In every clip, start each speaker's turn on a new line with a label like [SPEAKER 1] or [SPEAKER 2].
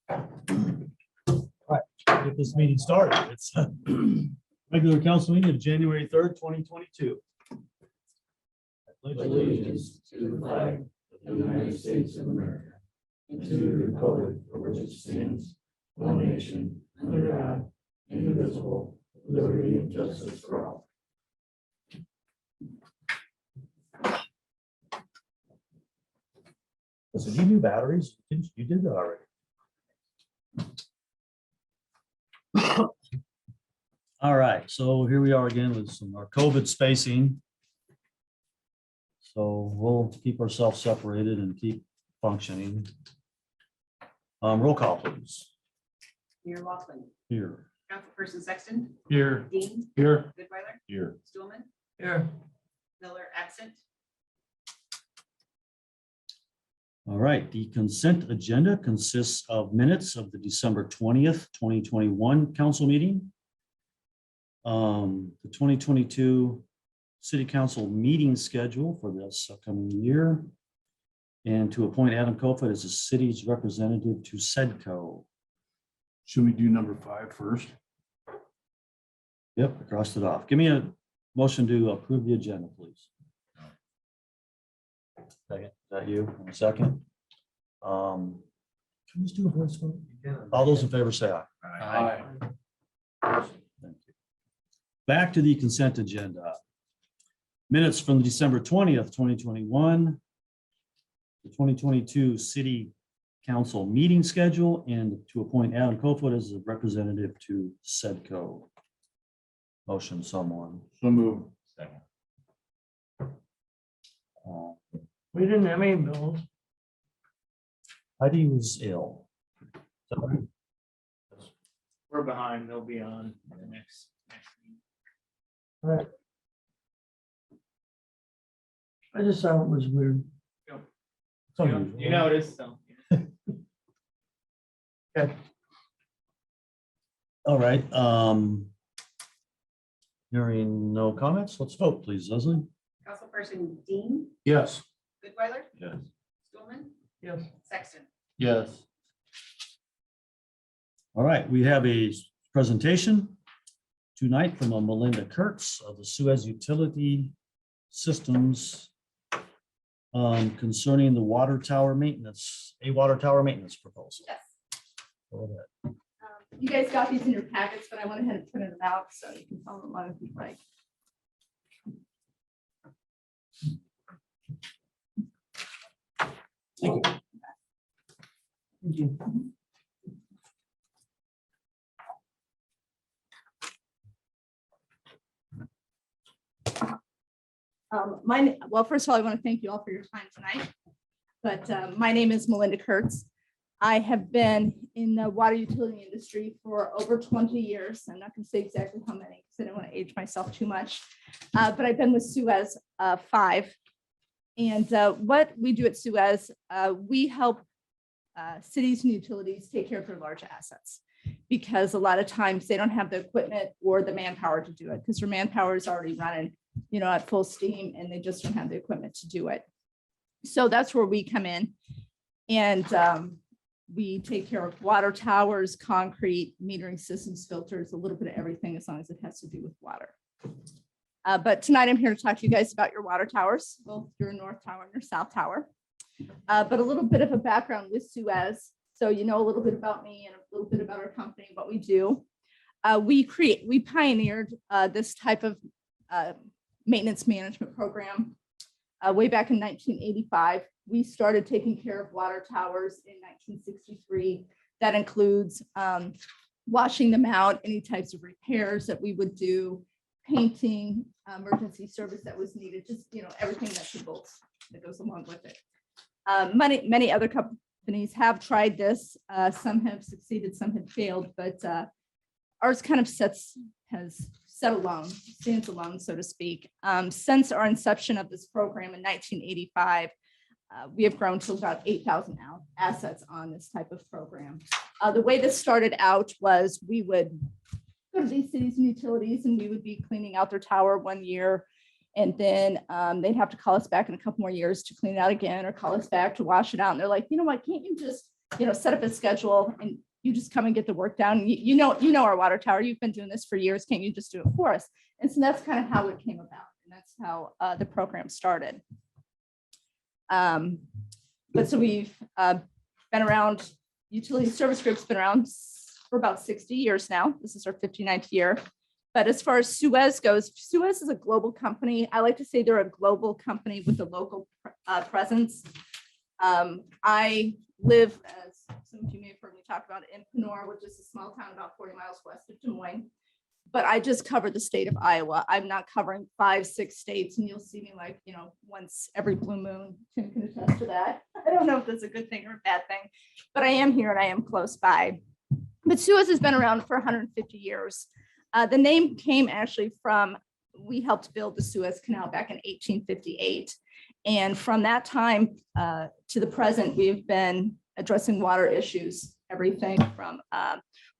[SPEAKER 1] Get this meeting started. It's regular council meeting of January 3rd, 2022.
[SPEAKER 2] Allegiance to the flag of the United States of America and to the republic for which it stands, one nation, under God, indivisible, with liberty and justice for all.
[SPEAKER 1] Listen, you knew batteries. You did that already. All right, so here we are again with some our COVID spacing. So we'll keep ourselves separated and keep functioning. Roll call, please.
[SPEAKER 3] Mayor Laughlin,
[SPEAKER 1] Here.
[SPEAKER 3] Councilperson Sexton,
[SPEAKER 1] Here.
[SPEAKER 3] Dean,
[SPEAKER 1] Here.
[SPEAKER 3] Goodweiler,
[SPEAKER 1] Here.
[SPEAKER 3] Stulman,
[SPEAKER 1] Here.
[SPEAKER 3] Miller absent.
[SPEAKER 1] All right, the consent agenda consists of minutes of the December 20th, 2021 council meeting. The 2022 city council meeting schedule for this upcoming year. And to appoint Adam Kofoed as the city's representative to SEDCO.
[SPEAKER 4] Should we do number 5 first?
[SPEAKER 1] Yep, I crossed it off. Give me a motion to approve the agenda, please. Second, is that you? A second? Can we just do a voice vote? All those in favor say aye.
[SPEAKER 4] Aye.
[SPEAKER 1] Thank you. Back to the consent agenda. Minutes from December 20th, 2021. The 2022 city council meeting schedule and to appoint Adam Kofoed as a representative to SEDCO. Motion someone.
[SPEAKER 4] So move.
[SPEAKER 2] Second.
[SPEAKER 5] We didn't have any bills.
[SPEAKER 1] Heidi was ill. So,
[SPEAKER 5] We're behind. They'll be on the next meeting. I just thought it was weird.
[SPEAKER 1] it's unusual.
[SPEAKER 5] You noticed, so. Okay.
[SPEAKER 1] All right. Hearing no comments, let's vote, please, Leslie.
[SPEAKER 3] Councilperson Dean,
[SPEAKER 4] Yes.
[SPEAKER 3] Goodweiler,
[SPEAKER 1] Yes.
[SPEAKER 3] Stulman,
[SPEAKER 5] Yes.
[SPEAKER 3] Sexton.
[SPEAKER 4] Yes.
[SPEAKER 1] All right, we have a presentation tonight from Melinda Kurtz of the Suez Utility Systems concerning the water tower maintenance, a water tower maintenance proposal.
[SPEAKER 6] Yes.
[SPEAKER 1] Go ahead.
[SPEAKER 6] You guys got these in your packets, but I went ahead and printed them out so you can follow along if you'd like.
[SPEAKER 1] Thank you.
[SPEAKER 5] Thank you.
[SPEAKER 6] Well, first of all, I want to thank you all for your time tonight. But my name is Melinda Kurtz. I have been in the water utility industry for over 20 years. I'm not going to say exactly how many because I don't want to age myself too much. But I've been with Suez 5. And what we do at Suez, we help cities and utilities take care of their large assets because a lot of times they don't have the equipment or the manpower to do it because their manpower is already running, at full steam and they just don't have the equipment to do it. So that's where we come in and we take care of water towers, concrete, metering systems, filters, a little bit of everything as long as it has to do with water. But tonight I'm here to talk to you guys about your water towers, both your North Tower and your South Tower. But a little bit of a background with Suez. So you know a little bit about me and a little bit about our company, what we do. We pioneered this type of maintenance management program way back in 1985. We started taking care of water towers in 1963. That includes washing them out, any types of repairs that we would do, painting, emergency service that was needed, just everything that goes along with it. Many other companies have tried this. Some have succeeded, some have failed, but ours kind of stands alone, so to speak. Since our inception of this program in 1985, we have grown to about 8,000 assets on this type of program. The way this started out was we would go to these cities and utilities and we would be cleaning out their tower one year. And then they'd have to call us back in a couple more years to clean it out again or call us back to wash it out. And they're like, you know what, can't you just set up a schedule and you just come and get the work done. You know our water tower. You've been doing this for years. Can't you just do it for us? And so that's kind of how it came about. And that's how the program started. But so we've been around, Utility Service Group's been around for about 60 years now. This is our 59th year. But as far as Suez goes, Suez is a global company. I like to say they're a global company with a local presence. I live, as some of you may have heard me talk about, in Panora, which is a small town about 40 miles west of Des Moines. But I just cover the state of Iowa. I'm not covering 5-6 states, and you'll see me like, once every blue moon. Tim can attest to that. I don't know if that's a good thing or a bad thing, but I am here and I am close by. But Suez has been around for 150 years. The name came actually from, we helped build the Suez Canal back in 1858. And from that time to the present, we've been addressing water issues, everything from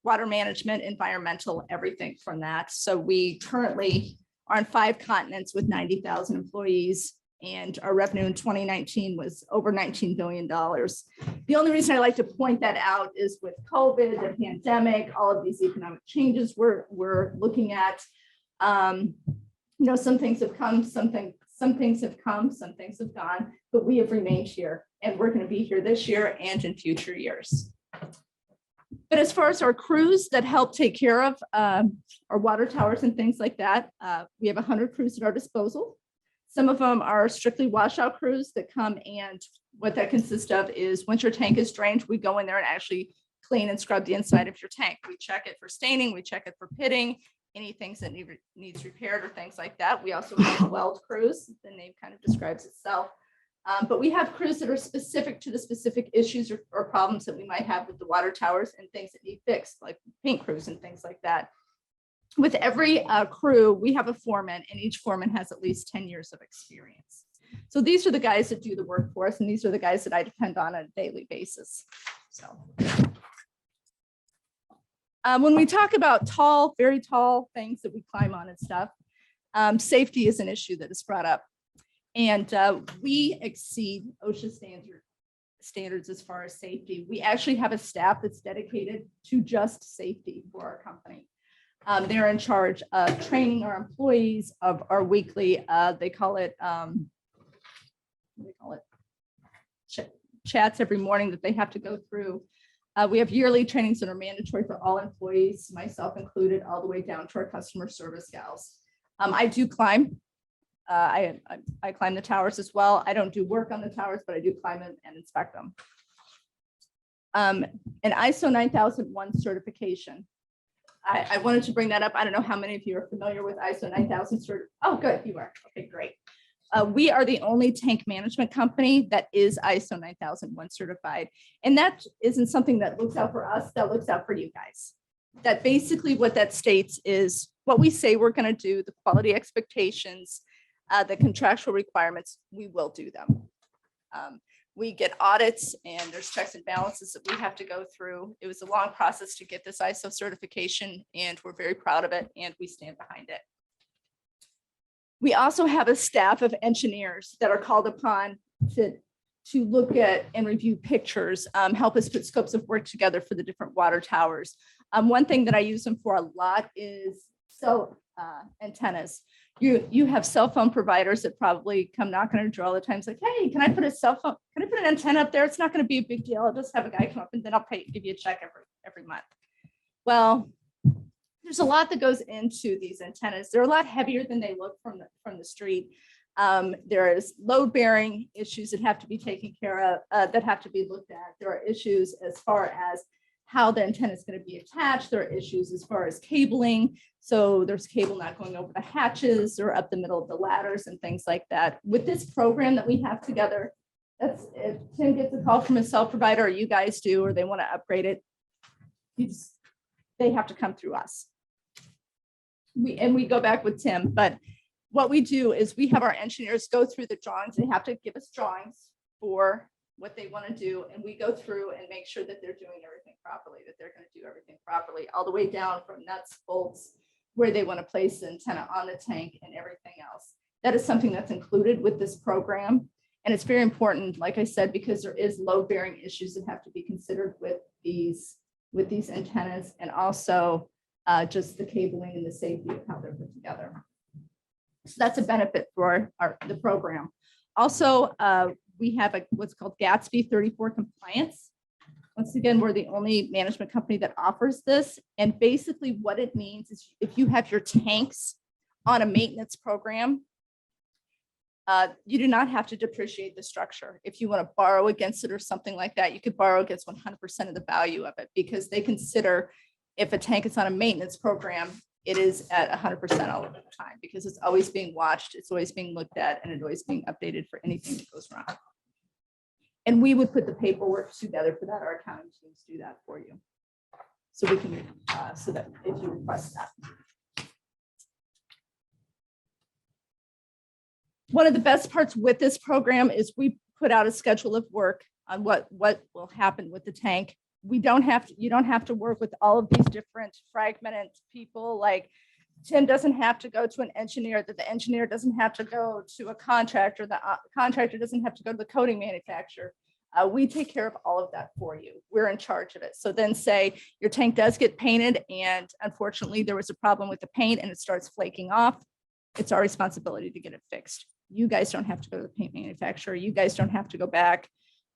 [SPEAKER 6] water management, environmental, everything from that. So we currently are on 5 continents with 90,000 employees, and our revenue in 2019 was over $19 billion. The only reason I like to point that out is with COVID, the pandemic, all of these economic changes we're looking at. Some things have come, some things have come, some things have gone, but we have remained here, and we're going to be here this year and in future years. But as far as our crews that help take care of our water towers and things like that, we have 100 crews at our disposal. Some of them are strictly washout crews that come, and what that consists of is once your tank is drained, we go in there and actually clean and scrub the inside of your tank. We check it for staining, we check it for pitting, anything that needs repaired or things like that. We also have weld crews. The name kind of describes itself. But we have crews that are specific to the specific issues or problems that we might have with the water towers and things that need fixed, like paint crews and things like that. With every crew, we have a foreman, and each foreman has at least 10 years of experience. So these are the guys that do the work for us, and these are the guys that I depend on a daily basis. So when we talk about tall, very tall things that we climb on and stuff, safety is an issue that is brought up. And we exceed OSHA standards as far as safety. We actually have a staff that's dedicated to just safety for our company. They're in charge of training our employees of our weekly, they call it chats every morning that they have to go through. We have yearly trainings that are mandatory for all employees, myself included, all the way down to our customer service gals. I do climb. I climb the towers as well. I don't do work on the towers, but I do climb them and inspect them. An ISO 9001 certification. I wanted to bring that up. I don't know how many of you are familiar with ISO 9000 cert. Oh, good, you are. Okay, great. We are the only tank management company that is ISO 9001 certified. And that isn't something that looks out for us, that looks out for you guys. That basically what that states is what we say we're going to do, the quality expectations, the contractual requirements, we will do them. We get audits and there's checks and balances that we have to go through. It was a long process to get this ISO certification, and we're very proud of it, and we stand behind it. We also have a staff of engineers that are called upon to look at and review pictures, help us put scopes of work together for the different water towers. One thing that I use them for a lot is cell antennas. You have cell phone providers that probably come knocking on your door all the time. It's like, hey, can I put a cell phone? Can I put an antenna up there? It's not going to be a big deal. I'll just have a guy come up and then I'll give you a check every month. Well, there's a lot that goes into these antennas. They're a lot heavier than they look from the street. There is load bearing issues that have to be taken care of, that have to be looked at. There are issues as far as how the antenna is going to be attached. There are issues as far as cabling. So there's cable not going over the hatches or up the middle of the ladders and things like that. With this program that we have together, that's if Tim gets a call from a cell provider, or you guys do, or they want to upgrade it, they have to come through us. We go back with Tim, but what we do is we have our engineers go through the drawings. They have to give us drawings for what they want to do, and we go through and make sure that they're doing everything properly, that they're going to do everything properly, all the way down from nuts, bolts, where they want to place the antenna on the tank and everything else. That is something that's included with this program. And it's very important, like I said, because there is load bearing issues that have to be considered with these antennas, and also just the cabling and the safety of how they're put together. So that's a benefit for the program. Also, we have what's called Gatsby 34 compliance. Once again, we're the only management company that offers this. And basically what it means is if you have your tanks on a maintenance program, you do not have to depreciate the structure. If you want to borrow against it or something like that, you could borrow against 100% of the value of it, because they consider if a tank is on a maintenance program, it is at 100% all of the time, because it's always being watched, it's always being looked at, and it's always being updated for anything that goes wrong. And we would put the paperwork together for that. Our accounting teams do that for you. So we can, so that if you request that. One of the best parts with this program is we put out a schedule of work on what will happen with the tank. You don't have to work with all of these different fragmented people. Like Tim doesn't have to go to an engineer, that the engineer doesn't have to go to a contractor, the contractor doesn't have to go to the coating manufacturer. We take care of all of that for you. We're in charge of it. So then say your tank does get painted and unfortunately there was a problem with the paint and it starts flaking off. It's our responsibility to get it fixed. You guys don't have to go to the paint manufacturer. You guys don't have to go back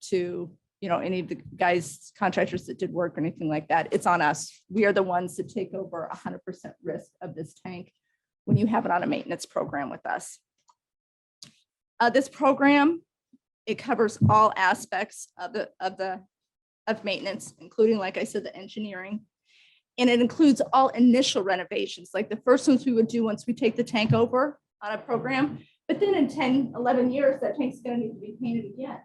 [SPEAKER 6] to, any of the guys, contractors that did work or anything like that. It's on us. We are the ones that take over 100% risk of this tank when you have it on a maintenance program with us. This program, it covers all aspects of maintenance, including, like I said, the engineering. And it includes all initial renovations, like the first ones we would do once we take the tank over on a program. But then in 10, 11 years, that tank's going to need to be painted again.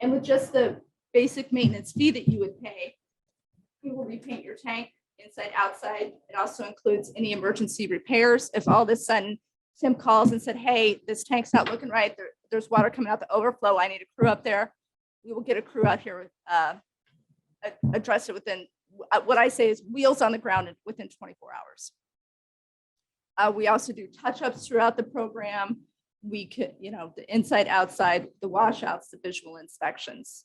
[SPEAKER 6] And with just the basic maintenance fee that you would pay, we will repaint your tank inside, outside. It also includes any emergency repairs. If all of a sudden Tim calls and said, hey, this tank's not looking right, there's water coming out the overflow, I need a crew up there, we will get a crew out here, address it within, what I say is wheels on the ground within 24 hours. We also do touch-ups throughout the program. We could, the inside, outside, the washouts, the visual inspections.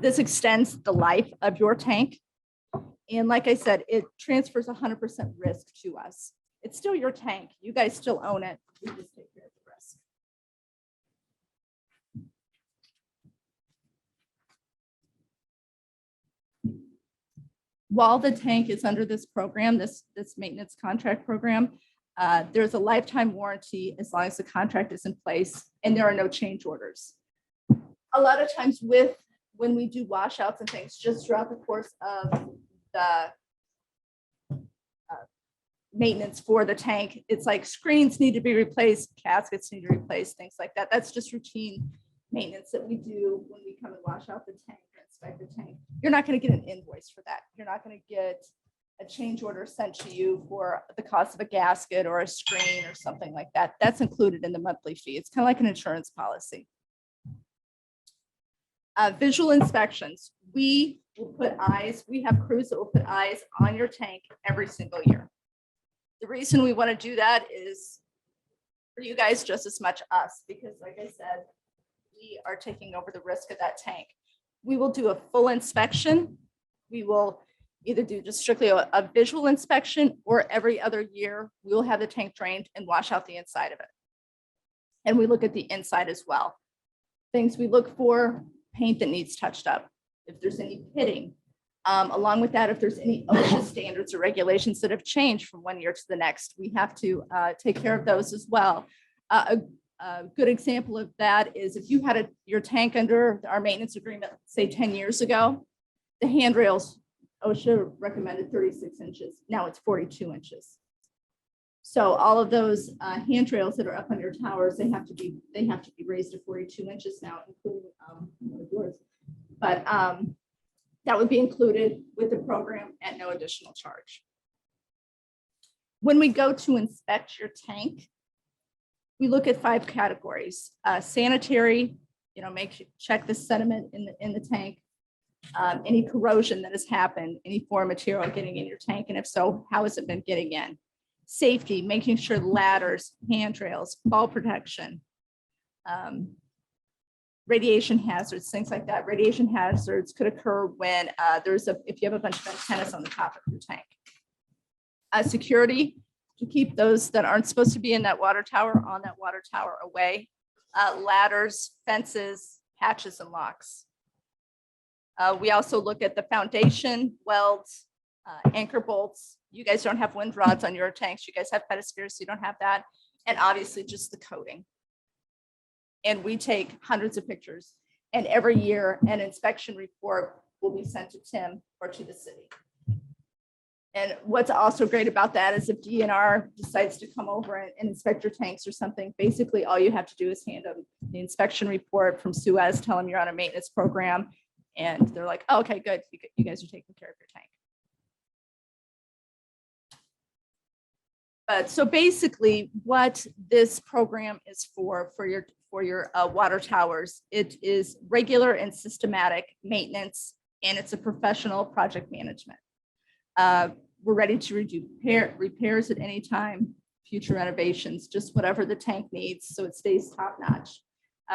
[SPEAKER 6] This extends the life of your tank. And like I said, it transfers 100% risk to us. It's still your tank. You guys still own it. We just take care of the risk. While the tank is under this program, this maintenance contract program, there's a lifetime warranty as long as the contract is in place and there are no change orders. A lot of times when we do washouts and things just throughout the course of the maintenance for the tank, it's like screens need to be replaced, gaskets need to be replaced, things like that. That's just routine maintenance that we do when we come and wash out the tank or inspect the tank. You're not going to get an invoice for that. You're not going to get a change order sent to you for the cost of a gasket or a screen or something like that. That's included in the monthly fee. It's kind of like an insurance policy. Visual inspections. We will put eyes. We have crews that will put eyes on your tank every single year. The reason we want to do that is for you guys just as much us, because like I said, we are taking over the risk of that tank. We will do a full inspection. We will either do just strictly a visual inspection, or every other year we will have the tank drained and wash out the inside of it. And we look at the inside as well. Things we look for: paint that needs touched up, if there's any pitting. Along with that, if there's any OSHA standards or regulations that have changed from one year to the next, we have to take care of those as well. A good example of that is if you had your tank under our maintenance agreement, say 10 years ago, the handrails, OSHA recommended 36 inches. Now it's 42 inches. So all of those handrails that are up on your towers, they have to be raised to 42 inches now, including yours. But that would be included with the program at no additional charge. When we go to inspect your tank, we look at 5 categories. Sanitary, check the sediment in the tank, any corrosion that has happened, any foreign material getting in your tank, and if so, how has it been getting in? Safety, making sure ladders, handrails, fall protection. radiation hazards, things like that. Radiation hazards could occur when if you have a bunch of antennas on the top of your tank. Security, to keep those that aren't supposed to be in that water tower on that water tower away. Ladders, fences, hatches, and locks. We also look at the foundation, welds, anchor bolts. You guys don't have wind rods on your tanks. You guys have pedospheres, so you don't have that. And obviously just the coating. And we take hundreds of pictures. And every year an inspection report will be sent to Tim or to the city. And what's also great about that is if DNR decides to come over and inspect your tanks or something, basically all you have to do is hand them the inspection report from Suez, tell them you're on a maintenance program. And they're like, oh, okay, good. You guys are taking care of your tank. But so basically what this program is for your water towers, it is regular and systematic maintenance, and it's a professional project management. We're ready to do repairs at any time, future renovations, just whatever the tank needs so it stays top notch.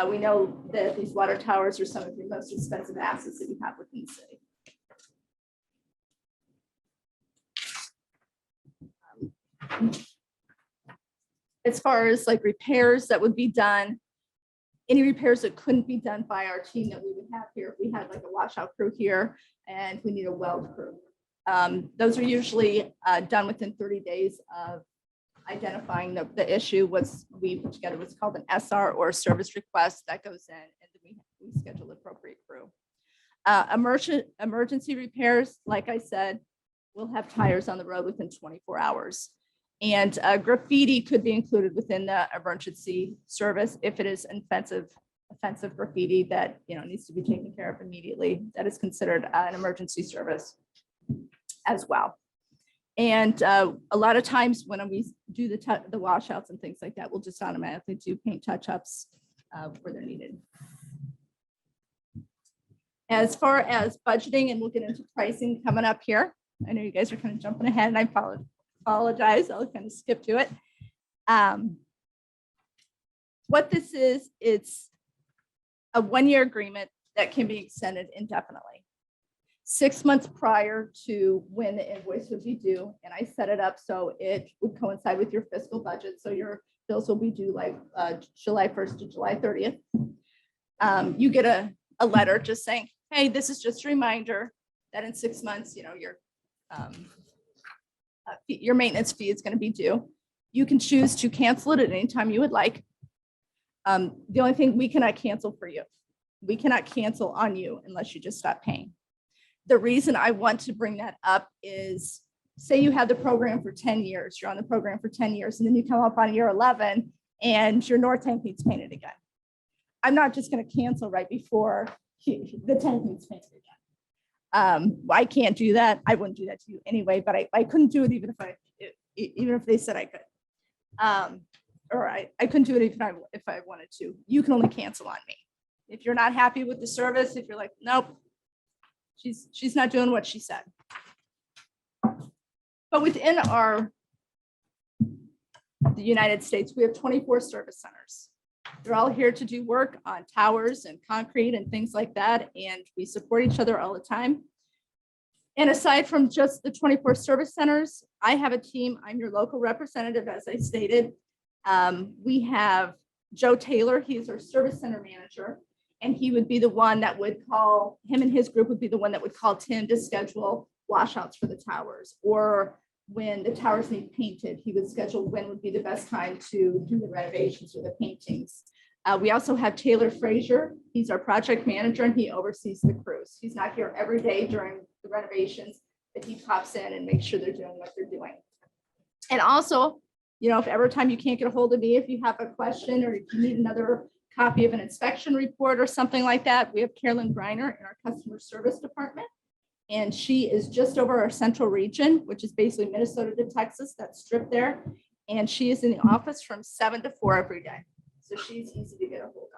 [SPEAKER 6] We know that these water towers are some of the most expensive assets that you have within the city. As far as like repairs that would be done, any repairs that couldn't be done by our team that we would have here, if we had like a washout crew here and we need a weld crew. Those are usually done within 30 days of identifying the issue. We put together what's called an SR or a service request that goes in, and then we schedule the appropriate crew. Emergency repairs, like I said, we'll have tires on the road within 24 hours. And graffiti could be included within the emergency service if it is offensive graffiti that needs to be taken care of immediately. That is considered an emergency service as well. And a lot of times when we do the washouts and things like that, we'll just automatically do paint touch-ups where they're needed. As far as budgeting, and we'll get into pricing coming up here. I know you guys are kind of jumping ahead, and I apologize. I'll kind of skip to it. What this is, it's a one-year agreement that can be extended indefinitely. 6 months prior to when the invoice would be due, and I set it up so it would coincide with your fiscal budget. So your bills will be due like July 1st to July 30th. You get a letter just saying, hey, this is just a reminder that in 6 months, your maintenance fee is going to be due. You can choose to cancel it at any time you would like. The only thing we cannot cancel for you, we cannot cancel on you unless you just stop paying. The reason I want to bring that up is, say you had the program for 10 years, you're on the program for 10 years, and then you come up on year 11 and your north tank needs painted again. I'm not just going to cancel right before the tank needs painted again. I can't do that. I wouldn't do that to you anyway, but I couldn't do it even if they said I could. Or I couldn't do it if I wanted to. You can only cancel on me. If you're not happy with the service, if you're like, nope, she's not doing what she said. But within the United States, we have 24 service centers. They're all here to do work on towers and concrete and things like that. And we support each other all the time. And aside from just the 24 service centers, I have a team. I'm your local representative, as I stated. We have Joe Taylor. He's our service center manager. And he would be the one that would call, him and his group would be the one that would call Tim to schedule washouts for the towers. Or when the towers need painted, he would schedule when would be the best time to do the renovations or the paintings. We also have Taylor Frazier. He's our project manager and he oversees the crews. He's not here every day during the renovations, but he pops in and makes sure they're doing what they're doing. And also, if every time you can't get a hold of me, if you have a question or if you need another copy of an inspection report or something like that, we have Carolyn Greiner in our customer service department. And she is just over our central region, which is basically Minnesota to Texas, that strip there. And she is in the office from 7 to 4 every day. So she's easy to get a hold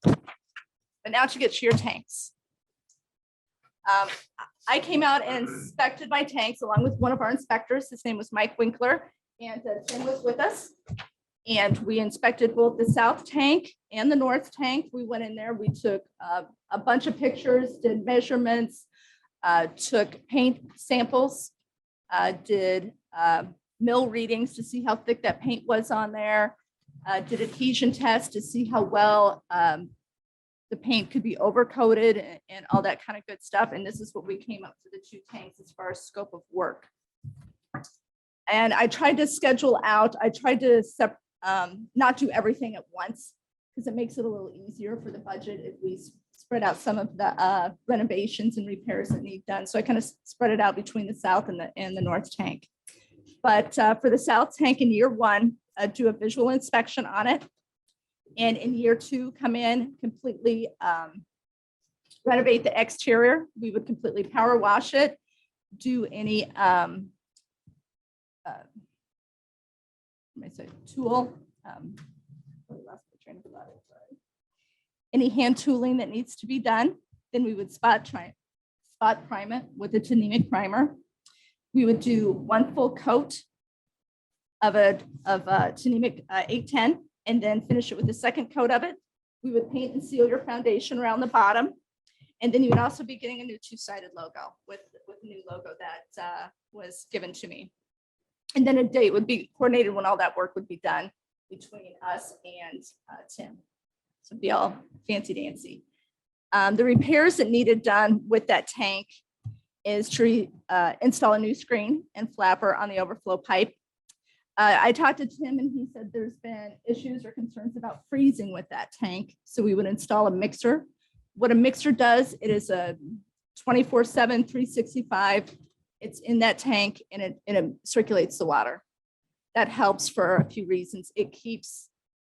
[SPEAKER 6] of. But now to get to your tanks. I came out and inspected my tanks along with one of our inspectors. His name was Mike Winkler, and Tim was with us. And we inspected both the south tank and the north tank. We went in there, we took a bunch of pictures, did measurements, took paint samples, did mill readings to see how thick that paint was on there, did adhesion tests to see how well the paint could be overcoated and all that kind of good stuff. And this is what we came up for the two tanks as far as scope of work. And I tried to schedule out, I tried to not do everything at once because it makes it a little easier for the budget if we spread out some of the renovations and repairs that need done. So I kind of spread it out between the south and the north tank. But for the south tank in year one, do a visual inspection on it. And in year two, come in, completely renovate the exterior. We would completely power wash it, do any tool. Any hand tooling that needs to be done, then we would spot prime it with a Tnemec primer. We would do one full coat of Tnemec 810 and then finish it with the second coat of it. We would paint and seal your foundation around the bottom. And then you would also be getting a new two-sided logo with a new logo that was given to me. And then a date would be coordinated when all that work would be done between us and Tim. So it'd be all fancy dancy. The repairs that needed done with that tank is to install a new screen and flapper on the overflow pipe. I talked to Tim and he said there's been issues or concerns about freezing with that tank. So we would install a mixer. What a mixer does, it is a 24/7, 365. It's in that tank and it circulates the water. That helps for a few reasons. It keeps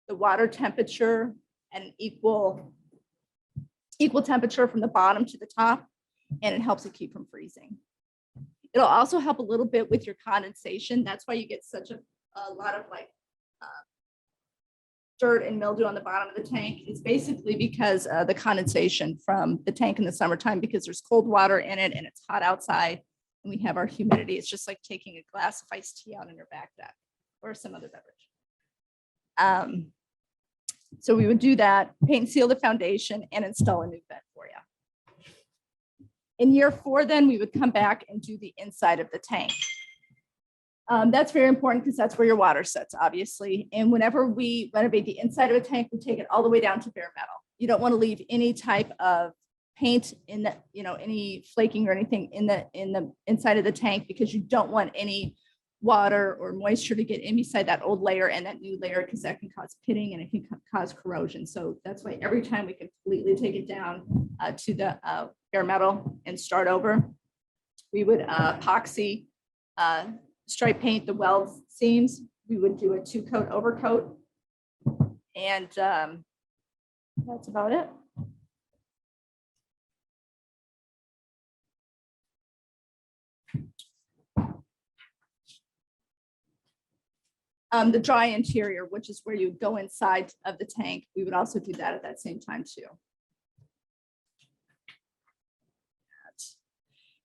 [SPEAKER 6] the water temperature at an equal temperature from the bottom to the top, and it helps it keep from freezing. It'll also help a little bit with your condensation. That's why you get such a lot of like dirt and mildew on the bottom of the tank. It's basically because the condensation from the tank in the summertime, because there's cold water in it and it's hot outside and we have our humidity. It's just like taking a glass of iced tea out on your back deck or some other beverage. So we would do that, paint and seal the foundation and install a new vent for you. In year 4, then we would come back and do the inside of the tank. That's very important because that's where your water sits, obviously. And whenever we renovate the inside of a tank, we take it all the way down to bare metal. You don't want to leave any type of paint in the, any flaking or anything in the inside of the tank because you don't want any water or moisture to get in beside that old layer and that new layer because that can cause pitting and it can cause corrosion. So that's why every time we completely take it down to the bare metal and start over, we would epoxy stripe paint the weld seams. We would do a 2-coat overcoat and that's about it. The dry interior, which is where you go inside of the tank, we would also do that at that same time too.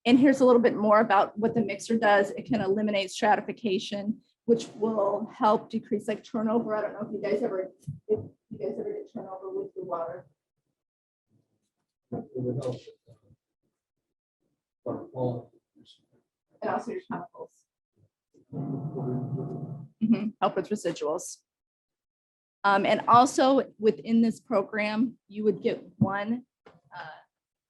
[SPEAKER 6] And here's a little bit more about what the mixer does. It can eliminate stratification, which will help decrease like turnover. I don't know if you guys ever get turnover with your water.
[SPEAKER 2] It would help.
[SPEAKER 6] And also your chemicals. Help with residuals. And also within this program, you would get one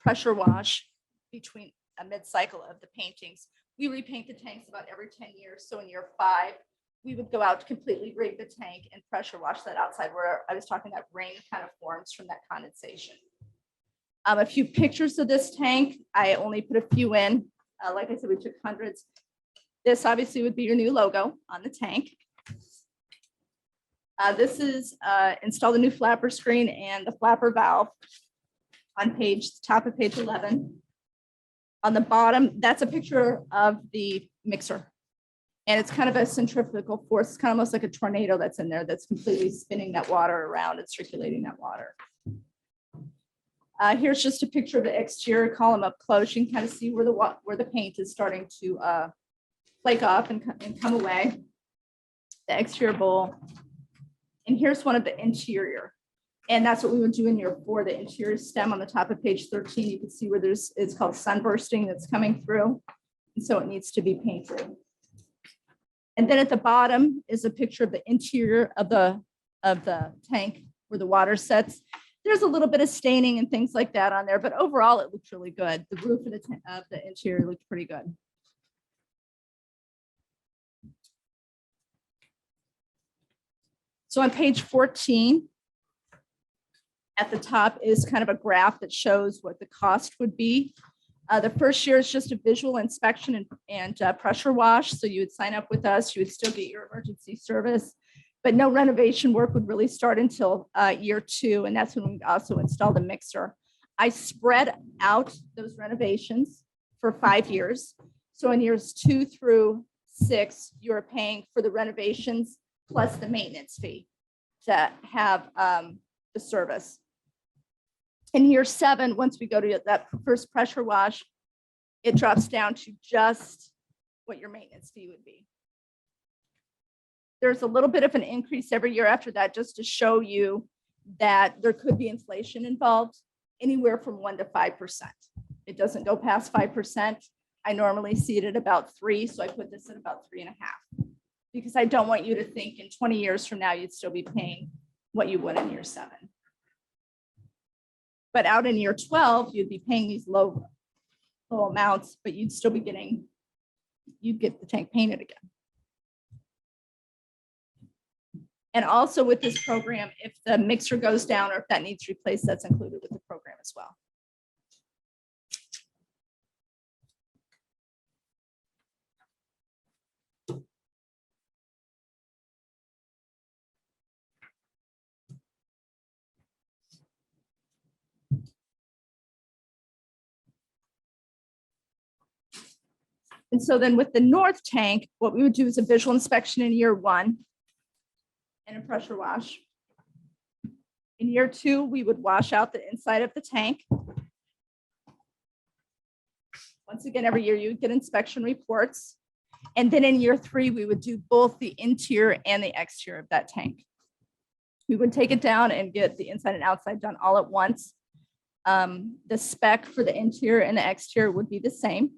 [SPEAKER 6] pressure wash between a mid-cycle of the paintings. We repaint the tanks about every 10 years. So in year 5, we would go out to completely rig the tank and pressure wash that outside where I was talking that rain kind of forms from that condensation. A few pictures of this tank. I only put a few in. Like I said, we took hundreds. This obviously would be your new logo on the tank. This is install the new flapper screen and the flapper valve on top of page 11. On the bottom, that's a picture of the mixer. And it's kind of a centrifugal force. It's kind of almost like a tornado that's in there that's completely spinning that water around and circulating that water. Here's just a picture of the exterior column up close. You can kind of see where the paint is starting to flake off and come away. The exterior bowl. And here's one of the interior. And that's what we would do in year 4, the interior stem on the top of page 13. You can see where it's called sunbursting that's coming through. And so it needs to be painted. And then at the bottom is a picture of the interior of the tank where the water sets. There's a little bit of staining and things like that on there, but overall it looks really good. The roof of the interior looked pretty good. So on page 14, at the top is kind of a graph that shows what the cost would be. The first year is just a visual inspection and pressure wash. So you would sign up with us, you would still get your emergency service, but no renovation work would really start until year 2. And that's when we also install the mixer. I spread out those renovations for 5 years. So in years 2 through 6, you're paying for the renovations plus the maintenance fee to have the service. In year 7, once we go to that first pressure wash, it drops down to just what your maintenance fee would be. There's a little bit of an increase every year after that, just to show you that there could be inflation involved, anywhere from 1% to 5%. It doesn't go past 5%. I normally see it at about 3%, so I put this at about 3.5%, because I don't want you to think in 20 years from now, you'd still be paying what you would in year 7. But out in year 12, you'd be paying these low amounts, but you'd still be you'd get the tank painted again. And also with this program, if the mixer goes down or if that needs replaced, that's included with the program as well. And so then with the north tank, what we would do is a visual inspection in year 1 and a pressure wash. In year 2, we would wash out the inside of the tank. Once again, every year you would get inspection reports. And then in year 3, we would do both the interior and the exterior of that tank. We would take it down and get the inside and outside done all at once. The spec for the interior and the exterior would be the same,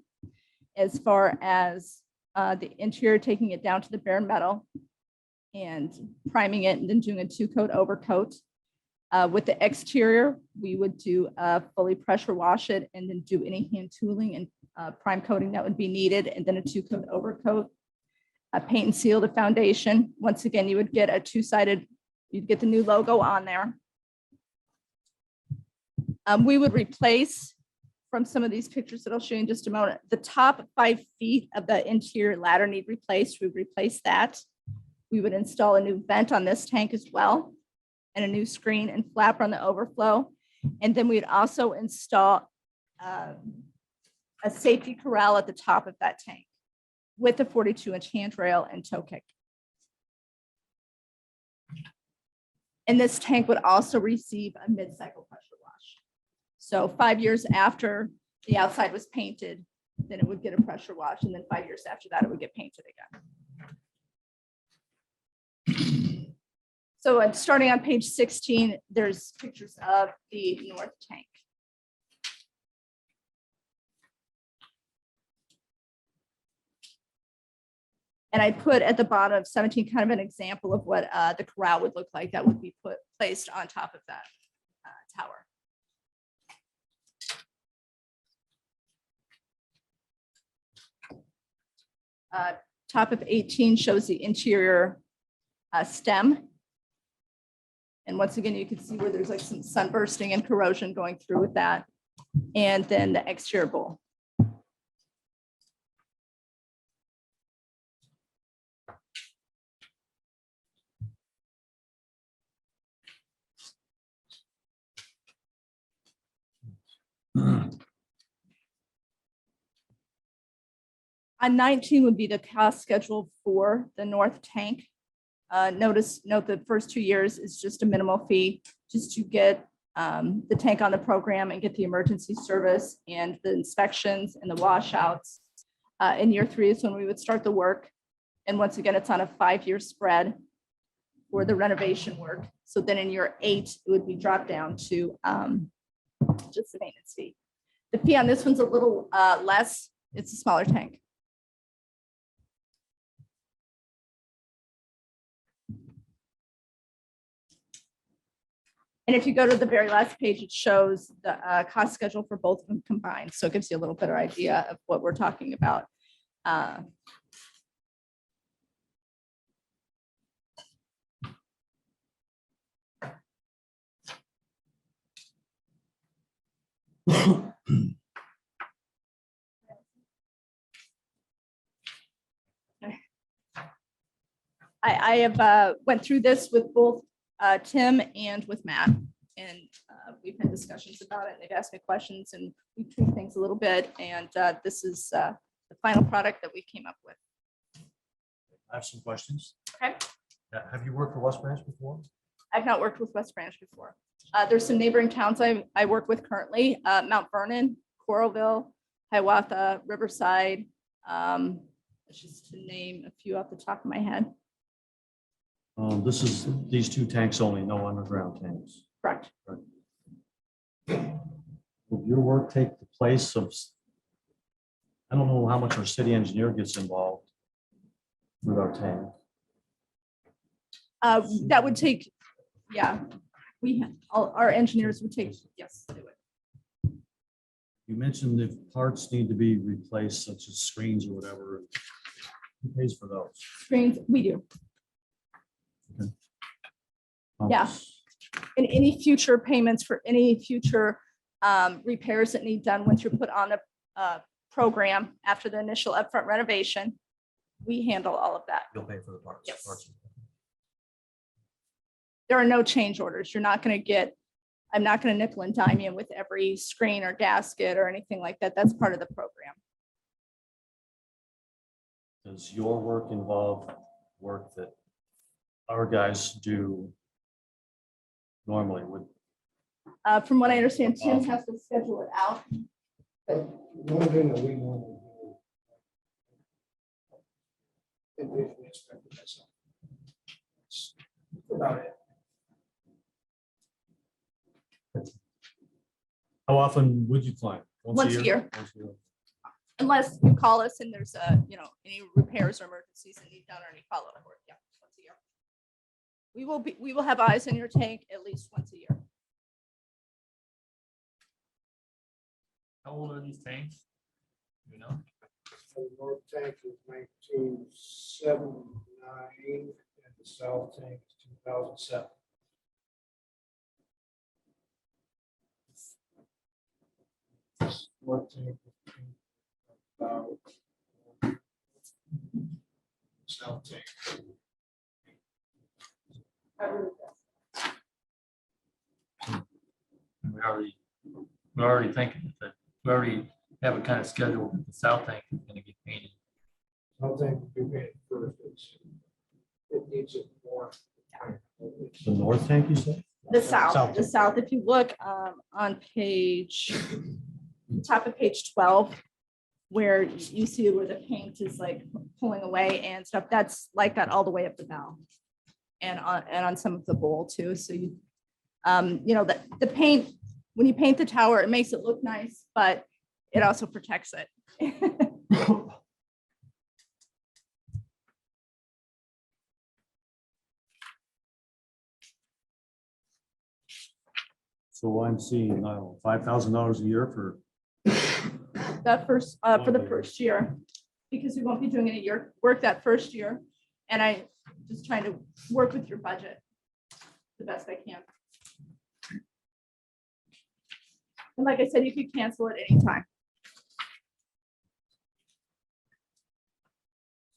[SPEAKER 6] as far as the interior, taking it down to the bare metal and priming it and then doing a 2-coat overcoat. With the exterior, we would do a fully pressure wash it and then do any hand tooling and prime coating that would be needed, and then a 2-coat overcoat. Paint and seal the foundation. Once again, you would get a 2-sided, you'd get the new logo on there. We would replace, from some of these pictures that I'll show you in just a moment, the top 5 feet of the interior ladder need replaced. We would replace that. We would install a new vent on this tank as well, and a new screen and flapper on the overflow. And then we'd also install a safety corral at the top of that tank with a 42-inch handrail and toe kick. And this tank would also receive a mid-cycle pressure wash. So 5 years after the outside was painted, then it would get a pressure wash. And then 5 years after that, it would get painted again. So I'm starting on page 16, there's pictures of the north tank. And I put at the bottom of 17 kind of an example of what the corral would look like that would be placed on top of that tower. Top of 18 shows the interior stem. And once again, you can see where there's like some sunbursting and corrosion going through with that. And then the exterior bowl. On 19 would be the cost schedule for the north tank. Note the first 2 years is just a minimal fee just to get the tank on the program and get the emergency service and the inspections and the washouts. In year 3 is when we would start the work. And once again, it's on a 5-year spread for the renovation work. So then in year 8, it would be dropped down to just the maintenance fee. The fee on this one's a little less. It's a smaller tank. And if you go to the very last page, it shows the cost schedule for both of them combined. So it gives you a little better idea of what we're talking about. I have went through this with both Tim and with Matt, and we've had discussions about it. And they've asked me questions, and we tweaked things a little bit. And this is the final product that we came up with.
[SPEAKER 1] I have some questions.
[SPEAKER 6] Okay.
[SPEAKER 1] Have you worked for West Branch before?
[SPEAKER 6] I've not worked with West Branch before. There's some neighboring towns I work with currently, Mount Vernon, Coralville, Hiawatha, Riverside. Just to name a few off the top of my head.
[SPEAKER 1] This is these 2 tanks only, no underground tanks.
[SPEAKER 6] Correct.
[SPEAKER 1] Will your work take the place of, I don't know how much our city engineer gets involved with our tank.
[SPEAKER 6] That would take, yeah, our engineers would take, yes, they would.
[SPEAKER 1] You mentioned if parts need to be replaced, such as screens or whatever, who pays for those?
[SPEAKER 6] Screens, we do.
[SPEAKER 1] Um,
[SPEAKER 6] Yeah. And any future payments for any future repairs that need done once you're put on a program after the initial upfront renovation, we handle all of that.
[SPEAKER 1] You'll pay for the parts.
[SPEAKER 6] Yes.
[SPEAKER 1] Parts.
[SPEAKER 6] There are no change orders. You're not going to get, I'm not going to nickel and dime you with every screen or gasket or anything like that. That's part of the program.
[SPEAKER 1] Does your work involve work that our guys do normally?
[SPEAKER 6] From what I understand, Tim has to schedule it out.
[SPEAKER 2] One thing that we normally do. Envision inspector myself. That's about it.
[SPEAKER 1] How often would you climb?
[SPEAKER 6] Once a year.
[SPEAKER 1] Once a year.
[SPEAKER 6] Unless you call us and there's any repairs or emergencies that need done or any follow-up work. Yeah, once a year. We will have eyes in your tank at least once a year.
[SPEAKER 5] How old are these tanks? You know?
[SPEAKER 2] So the north tank is 1979 and the south tank is 2007. North tank is about south tank.
[SPEAKER 5] We're already thinking that we already have a kind of schedule that the south tank is gonna get painted.
[SPEAKER 2] South tank will be painted first. It needs it more.
[SPEAKER 1] The north tank, you said?
[SPEAKER 6] The
[SPEAKER 1] South.
[SPEAKER 6] south, if you look on page, top of page 12, where you see where the paint is like pulling away and stuff, that's like that all the way up the bow. And on some of the bowl too. So you the paint, when you paint the tower, it makes it look nice, but it also protects it.
[SPEAKER 1] So I'm seeing, I don't know, $5,000 a year for,
[SPEAKER 6] That first, for the first year, because we won't be doing any work that first year. And I just trying to work with your budget the best I can. And like I said, you could cancel at any time.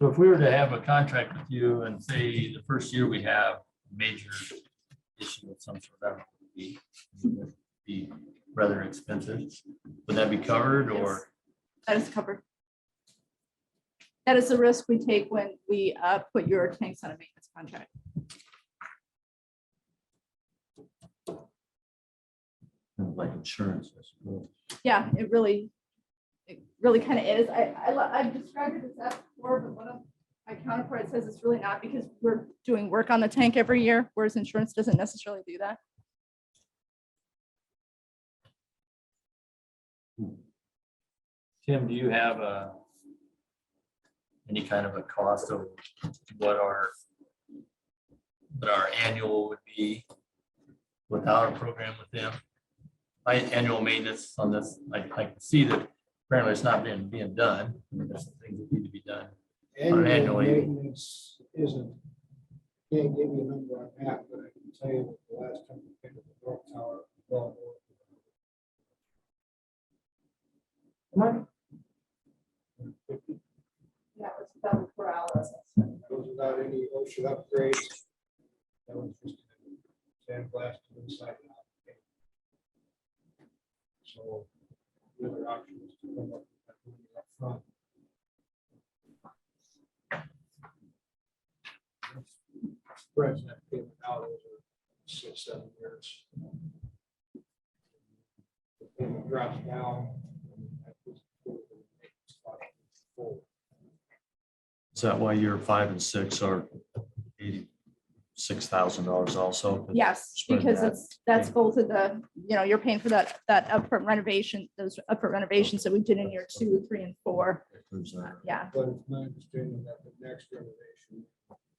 [SPEAKER 5] So if we were to have a contract with you and say the first year we have a major issue of some sort, that would be rather expensive. Would that be covered or?
[SPEAKER 6] That is covered. That is the risk we take when we put your tanks on a maintenance contract.
[SPEAKER 1] like insurance, I suppose.
[SPEAKER 6] Yeah, it really kind of is. I've described it as that before, but My counterpart says it's really not because we're doing work on the tank every year, whereas insurance doesn't necessarily do that.
[SPEAKER 5] Tim, do you have any kind of a cost of what our annual would be without a program with them? My annual maintenance on this, I can see that apparently it's not being done. I mean, there's some things that need to be done.
[SPEAKER 2] Annual
[SPEAKER 5] Annually.
[SPEAKER 2] maintenance isn't, can't give you a number on that, but I can tell you that the last time we painted the North Tower. well,
[SPEAKER 6] That was about per hour.
[SPEAKER 2] Goes without any ocean upgrades. That was just sandblast inside and out. So the other option is to come up with that money up front. Spreads that payment out over 6-7 years. The payment drops down. and that was the maintenance cost forward.
[SPEAKER 1] Is that why year 5 and 6 are $86,000 also?
[SPEAKER 6] Yes,
[SPEAKER 1] Spread
[SPEAKER 6] because
[SPEAKER 1] that.
[SPEAKER 6] that's both of the, you're paying for that upfront renovation, those upfront renovations that we did in year 2, 3, and 4.
[SPEAKER 1] Includes that.
[SPEAKER 6] Yeah,
[SPEAKER 2] But it's my understanding that the next renovation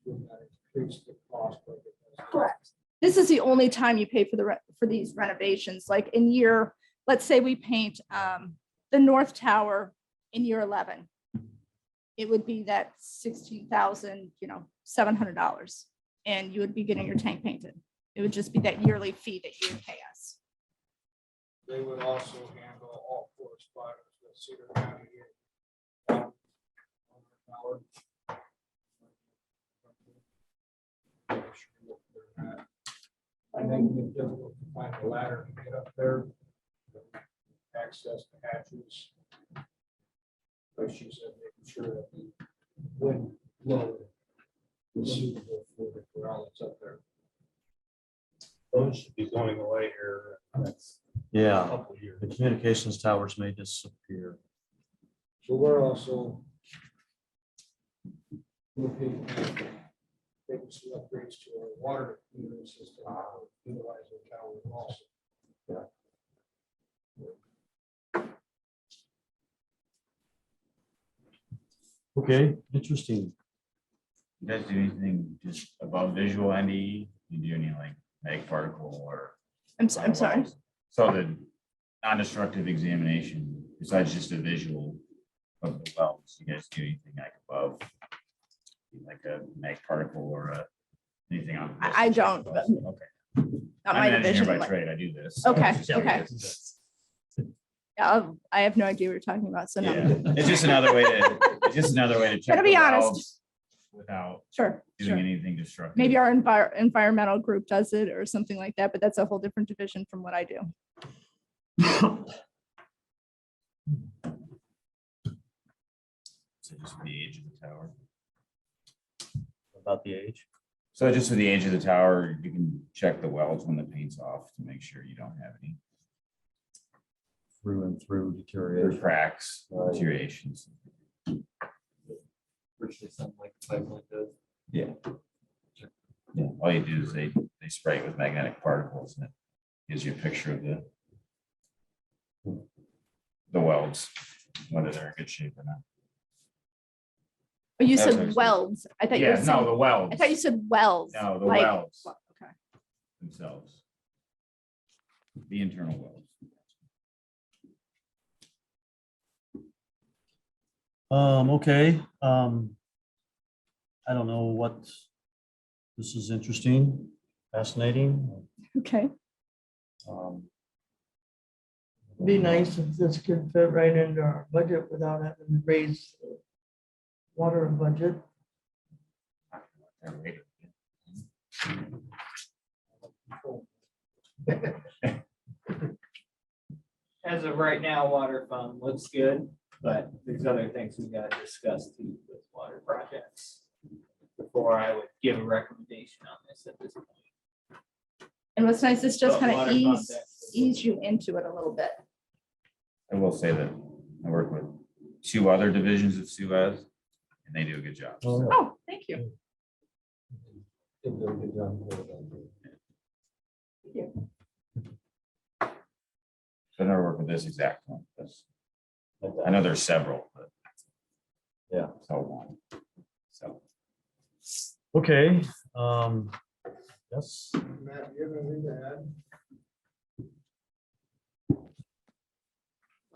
[SPEAKER 2] will not increase the cost. Like it does.
[SPEAKER 6] correct. This is the only time you pay for these renovations, like in year, let's say we paint the North Tower in year 11. It would be that $16,700, and you would be getting your tank painted. It would just be that yearly fee that you would pay us.
[SPEAKER 2] They would also handle all correspondence with Cedar County here. I think it's difficult to find a ladder to get up there. Access the hatches. But she said making sure that the wind load is suitable for the corral that's up there.
[SPEAKER 7] Those should be going away here in the next
[SPEAKER 1] Yeah,
[SPEAKER 7] couple of years.
[SPEAKER 1] the communications towers may disappear.
[SPEAKER 2] So we're also looking at making some upgrades to our water metering system, utilizing towers also.
[SPEAKER 1] Okay, interesting.
[SPEAKER 8] You guys do anything just above visual NDE? You do any like mag particle or?
[SPEAKER 6] I'm sorry.
[SPEAKER 8] So the non-destructive examination, besides just a visual of the wells, you guys do anything like above? Like a mag particle or anything on?
[SPEAKER 6] I don't, but-
[SPEAKER 8] Okay.
[SPEAKER 6] Not
[SPEAKER 8] I'm
[SPEAKER 6] my
[SPEAKER 8] an engineer
[SPEAKER 6] division.
[SPEAKER 8] by
[SPEAKER 6] like-
[SPEAKER 8] trade. I do this.
[SPEAKER 6] Okay,
[SPEAKER 8] It's just
[SPEAKER 6] okay.
[SPEAKER 8] curious.
[SPEAKER 6] Yeah, I have no idea what you're talking about, so no.
[SPEAKER 8] Yeah, it's just another way to check.
[SPEAKER 6] Gotta be
[SPEAKER 8] the
[SPEAKER 6] honest.
[SPEAKER 8] wells Without
[SPEAKER 6] Sure,
[SPEAKER 8] doing
[SPEAKER 6] sure.
[SPEAKER 8] anything destructive.
[SPEAKER 6] Maybe our environmental group does it or something like that, but that's a whole different division from what I do.
[SPEAKER 8] So just the age of the tower.
[SPEAKER 1] About the age.
[SPEAKER 8] So just with the age of the tower, you can check the welds when the paint's off to make sure you don't have any
[SPEAKER 1] Through and through deterioration.
[SPEAKER 8] cracks,
[SPEAKER 1] Right.
[SPEAKER 8] deteriorations.
[SPEAKER 5] Virtually something like the pipeline does.
[SPEAKER 8] Yeah. Yeah, all you do is they spray it with magnetic particles and it gives you a picture of the welds, whether they're in good shape or not.
[SPEAKER 6] Oh, you
[SPEAKER 8] That's
[SPEAKER 6] said
[SPEAKER 8] actually-
[SPEAKER 6] welds. I thought you were
[SPEAKER 8] Yeah, no,
[SPEAKER 6] saying,
[SPEAKER 8] the welds
[SPEAKER 6] I thought you said wells.
[SPEAKER 8] No, the
[SPEAKER 6] like-
[SPEAKER 8] welds.
[SPEAKER 6] Okay.
[SPEAKER 8] themselves. The internal welds.
[SPEAKER 1] Okay, I don't know what, this is interesting, fascinating.
[SPEAKER 6] Okay.
[SPEAKER 1] Um,
[SPEAKER 9] Be nice if this could fit right into our budget without having to raise the water budget.
[SPEAKER 10] As of right now, water fund looks good, but there's other things we gotta discuss too with water projects. Before I would give a recommendation on this at this point.
[SPEAKER 6] And what's nice, this just
[SPEAKER 10] But
[SPEAKER 6] kind of
[SPEAKER 10] water fund deficit.
[SPEAKER 6] ease you into it a little bit.
[SPEAKER 8] I will say that I work with two other divisions of Suez. and they do a good job.
[SPEAKER 6] Oh, thank you.
[SPEAKER 8] So I never worked with this exact one. I know there's several, but.
[SPEAKER 7] Yeah.
[SPEAKER 8] So one. So.
[SPEAKER 1] Okay, yes,
[SPEAKER 2] Matt, you have anything to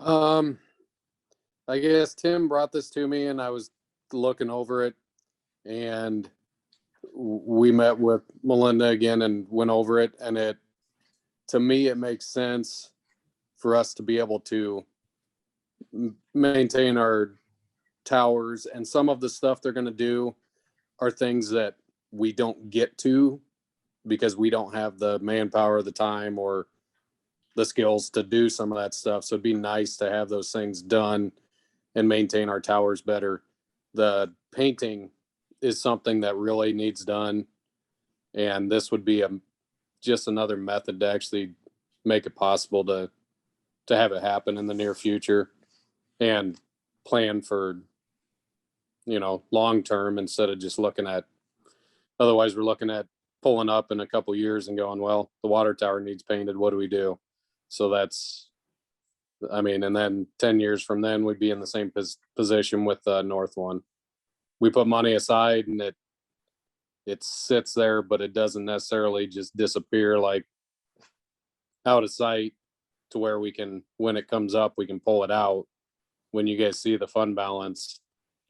[SPEAKER 2] add?
[SPEAKER 11] I guess Tim brought this to me and I was looking over it and we met with Melinda again and went over it, and to me, it makes sense for us to be able to maintain our towers, and some of the stuff they're going to do are things that we don't get to because we don't have the manpower, the time, or the skills to do some of that stuff. So it'd be nice to have those things done and maintain our towers better. The painting is something that really needs done, and this would be just another method to actually make it possible to have it happen in the near future and plan for, long term instead of just looking at, otherwise we're looking at pulling up in a couple years and going, well, the water tower needs painted, what do we do? So and then 10 years from then we'd be in the same position with the north one. We put money aside and it sits there, but it doesn't necessarily just disappear like out of sight to where we can, when it comes up, we can pull it out. When you guys see the fund balance,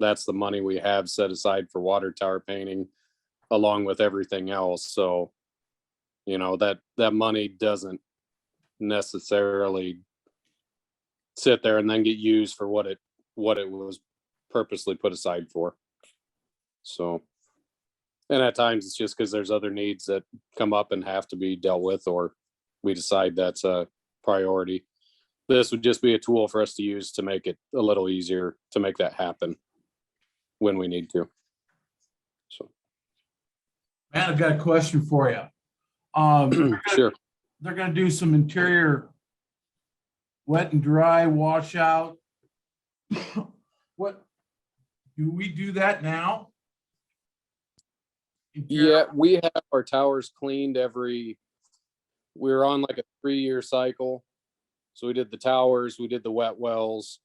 [SPEAKER 11] that's the money we have set aside for water tower painting along with everything else. So, that money doesn't necessarily sit there and then get used for what it was purposely put aside for. So, and at times it's just because there's other needs that come up and have to be dealt with, or we decide that's a priority. This would just be a tool for us to use to make it a little easier to make that happen when we need to. So,
[SPEAKER 4] Matt, I've got a question for you.
[SPEAKER 11] sure.
[SPEAKER 4] They're gonna do some interior wet and dry washout. What, do we do that now?
[SPEAKER 11] Yeah, we have our towers cleaned we're on like a 3-year cycle. So we did the towers, we did the wet wells.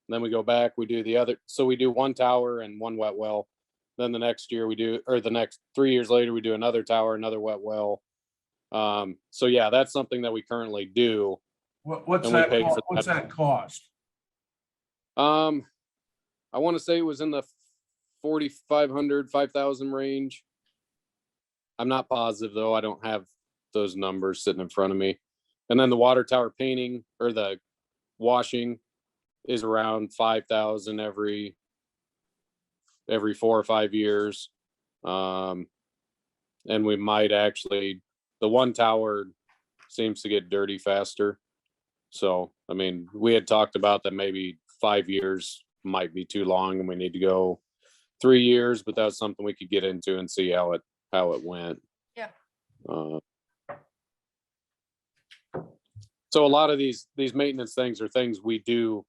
[SPEAKER 11] Then we go back, we do the other. So we do one tower and one wet well. Then the next year the next 3 years later, we do another tower, another wet well. So yeah, that's something that we currently do.
[SPEAKER 4] What's
[SPEAKER 11] And we
[SPEAKER 4] that,
[SPEAKER 11] paid for
[SPEAKER 4] what's that cost?
[SPEAKER 11] I want to say it was in the 4,500, 5,000 range. I'm not positive though. I don't have those numbers sitting in front of me. And then the water tower painting or the washing is around 5,000 every 4 or 5 years. And we might actually, the one tower seems to get dirty faster. So, we had talked about that maybe 5 years might be too long and we need to go 3 years, but that's something we could get into and see how it went.
[SPEAKER 6] Yeah.
[SPEAKER 11] So a lot of these maintenance things are things we do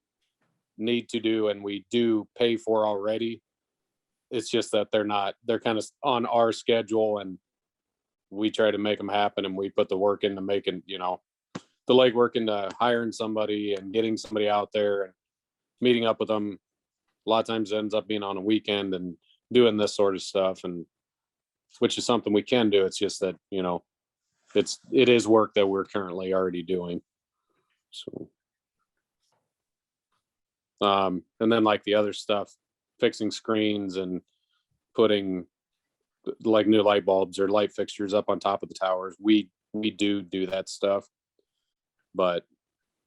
[SPEAKER 11] need to do and we do pay for already. It's just that they're kind of on our schedule and we try to make them happen and we put the work into making, the legwork into hiring somebody and getting somebody out there and meeting up with them. A lot of times it ends up being on a weekend and doing this sort of stuff, and which is something we can do. It's just that, it is work that we're currently already doing. So, and then like the other stuff, fixing screens and putting like new light bulbs or light fixtures up on top of the towers. We do that stuff, but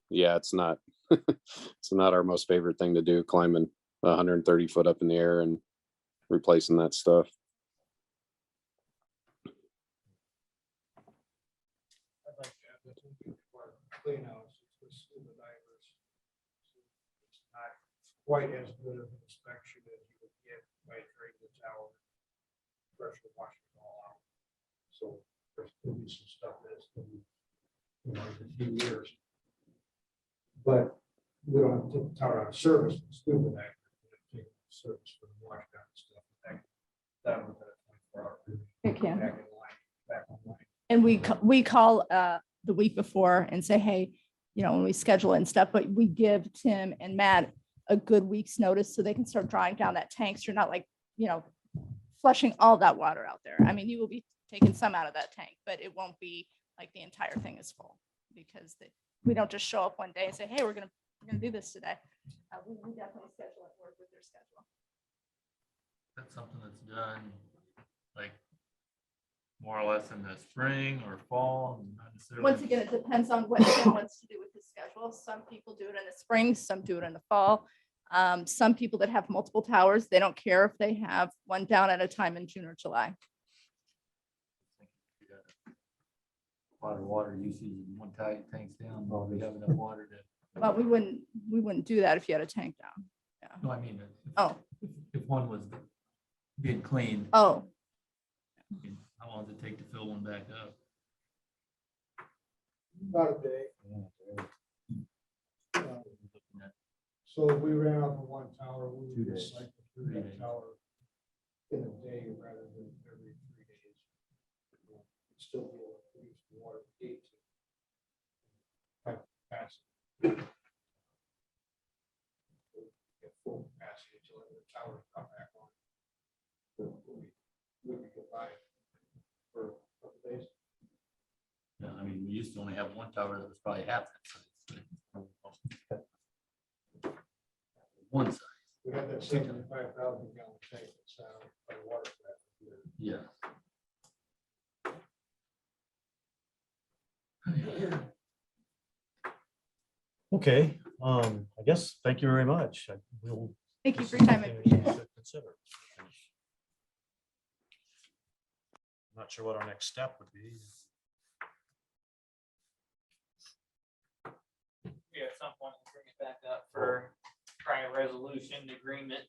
[SPEAKER 11] yeah, it's not, it's not our most favorite thing to do, climbing 130 foot up in the air and replacing that stuff.
[SPEAKER 2] I'd like to add that for clean houses with scuba divers. It's not quite as good of an inspection as you would get by draining the tower, pressure washing it all out. So there's gonna be some stuff that's gonna be, in a few years. But we don't have to take the tower out of service with scuba divers. We have to take
[SPEAKER 7] service for the washdown and stuff. That was a 24-hour period.
[SPEAKER 6] It can.
[SPEAKER 7] Back in line, back online.
[SPEAKER 6] And we call the week before and say, hey, when we schedule and stuff, but we give Tim and Matt a good week's notice so they can start drawing down that tank. So you're not like, flushing all that water out there. I mean, you will be taking some out of that tank, but it won't be like the entire thing is full because we don't just show up one day and say, hey, we're gonna do this today. We definitely schedule it, work with their schedule.
[SPEAKER 5] That's something that's done like more or less in the spring or fall. Not necessarily-
[SPEAKER 6] Once again, it depends on what Tim wants to do with his schedule. Some people do it in the spring, some do it in the fall. Some people that have multiple towers, they don't care if they have one down at a time in June or July.
[SPEAKER 5] A lot of water usage in one tank's down, but we have enough water to.
[SPEAKER 6] But we wouldn't do that if you had a tank down.
[SPEAKER 5] No, I mean,
[SPEAKER 6] Oh,
[SPEAKER 5] if one was being cleaned,
[SPEAKER 6] oh,
[SPEAKER 5] how long does it take to fill one back up?
[SPEAKER 2] About a day. So if we ran off of one tower, we
[SPEAKER 1] 2
[SPEAKER 2] would
[SPEAKER 1] days.
[SPEAKER 2] cycle through
[SPEAKER 5] 3
[SPEAKER 2] that
[SPEAKER 5] days.
[SPEAKER 2] tower in a day rather than every 3 days. It'd still be able to use the water gate to have capacity. Get full capacity until the towers come back on. So we could get by for a couple days.
[SPEAKER 5] Yeah, I mean, we used to only have one tower that was probably half that size. One size,
[SPEAKER 2] We had that 75,000 gallon tank that's by the water plant.
[SPEAKER 5] yeah.
[SPEAKER 1] Okay, I guess, thank you very much. We'll.
[SPEAKER 6] thank you for your time. I appreciate it.
[SPEAKER 1] Consider. Not sure what our next step would be.
[SPEAKER 10] Yeah, at some point, we'll bring it back up for trying a resolution agreement.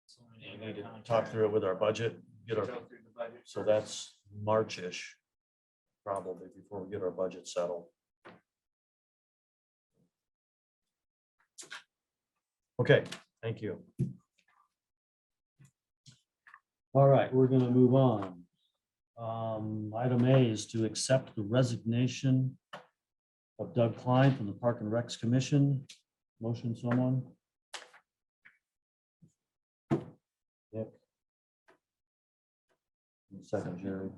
[SPEAKER 10] So
[SPEAKER 1] We need to talk through it with our budget, get our,
[SPEAKER 10] Go through the budget
[SPEAKER 1] so
[SPEAKER 10] first.
[SPEAKER 1] that's March-ish, probably before we get our budget settled. Okay, thank you. All right, we're gonna move on. Item A is to accept the resignation of Doug Klein from the Park and Recs Commission. Motion, someone? Nick? Second, Jerry.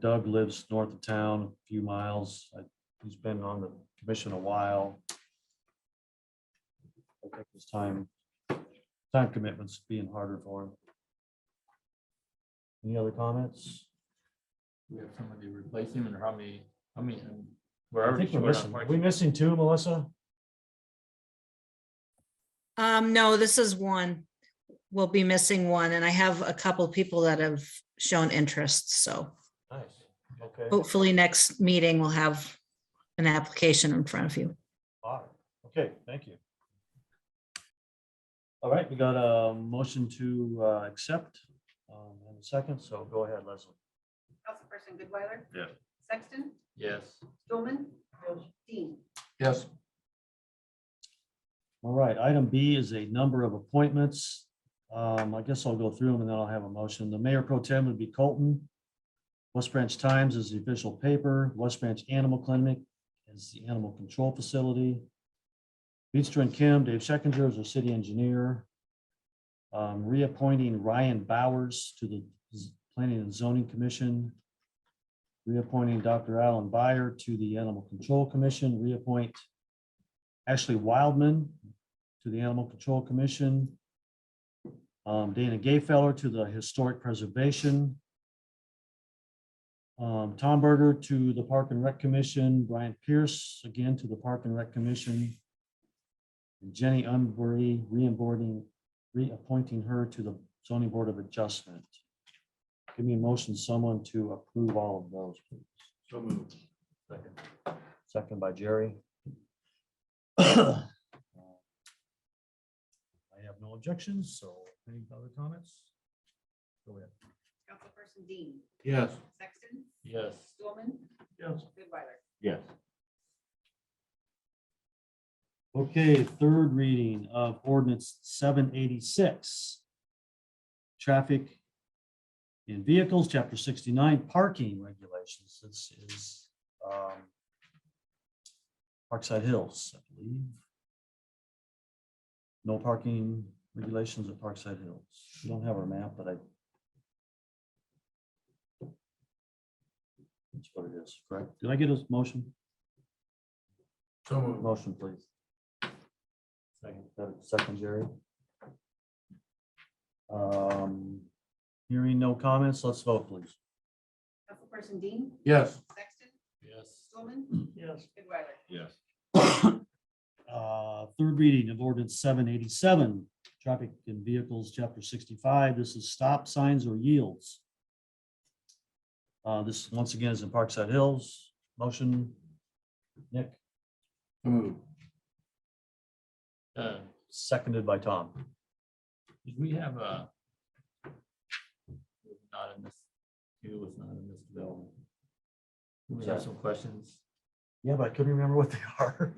[SPEAKER 1] Doug lives north of town, a few miles. He's been on the commission a while. I think his time commitments being harder for him. Any other comments?
[SPEAKER 5] We have somebody to replace him, or how many, we're
[SPEAKER 1] I
[SPEAKER 5] already
[SPEAKER 1] think we're
[SPEAKER 5] short on
[SPEAKER 1] missing. Are
[SPEAKER 5] parts.
[SPEAKER 1] we missing two, Melissa?
[SPEAKER 12] No, this is one. We'll be missing one, and I have a couple people that have shown interest, so
[SPEAKER 1] Nice. Okay.
[SPEAKER 12] hopefully next meeting we'll have an application in front of you.
[SPEAKER 1] All right. Okay, thank you. All right, we got a motion to accept in a second, so go ahead, Leslie.
[SPEAKER 3] Councilperson Goodweiler?
[SPEAKER 5] Yeah.
[SPEAKER 3] Sexton?
[SPEAKER 5] Yes.
[SPEAKER 3] Stulman? Dean?
[SPEAKER 4] Yes.
[SPEAKER 1] All right, item B is a number of appointments. I guess I'll go through them and then I'll have a motion. The mayor pro tem would be Colton. West Branch Times is the official paper. West Branch Animal Clinic is the animal control facility. Beechster and Kim, Dave Schekinger is our city engineer. Reappointing Ryan Bowers to the Planning and Zoning Commission. Reappointing Dr. Alan Byer to the Animal Control Commission. Reappoint Ashley Wildman to the Animal Control Commission. Dana Gayfeller to the Historic Preservation. Tom Berger to the Park and Rec Commission. Brian Pierce again to the Park and Rec Commission. And Jenny Unbury reappointing her to the Zoning Board of Adjustment. Give me a motion, someone to approve all of those, please.
[SPEAKER 5] So moved. Second.
[SPEAKER 1] Second by Jerry. I have no objections, so any other comments? Go ahead.
[SPEAKER 3] Councilperson Dean?
[SPEAKER 4] Yes.
[SPEAKER 3] Sexton?
[SPEAKER 5] Yes.
[SPEAKER 3] Stulman?
[SPEAKER 1] Yes.
[SPEAKER 3] Goodweiler?
[SPEAKER 8] Yes.
[SPEAKER 1] Okay, third reading of ordinance 786. Traffic in vehicles, chapter 69, parking regulations. This is Parkside Hills, I believe. No parking regulations at Parkside Hills. We don't have our map, but that's what it is, correct? Did I get a motion?
[SPEAKER 4] So moved.
[SPEAKER 1] Motion, please. Second, Jerry. Hearing no comments, let's vote, please.
[SPEAKER 3] Councilperson Dean,
[SPEAKER 4] Yes.
[SPEAKER 3] Sexton,
[SPEAKER 5] Yes.
[SPEAKER 3] Stulman,
[SPEAKER 9] Yes.
[SPEAKER 3] Goodweiler.
[SPEAKER 8] Yes.
[SPEAKER 1] Third reading of ordinance 787, traffic in vehicles, chapter 65. This is stop signs or yields. This once again is in Parkside Hills. Motion, Nick,
[SPEAKER 4] So moved.
[SPEAKER 1] seconded by Tom.
[SPEAKER 5] Did we have a? Not in this, it was not in this development. We have some questions.
[SPEAKER 1] Yeah, but I couldn't remember what they are.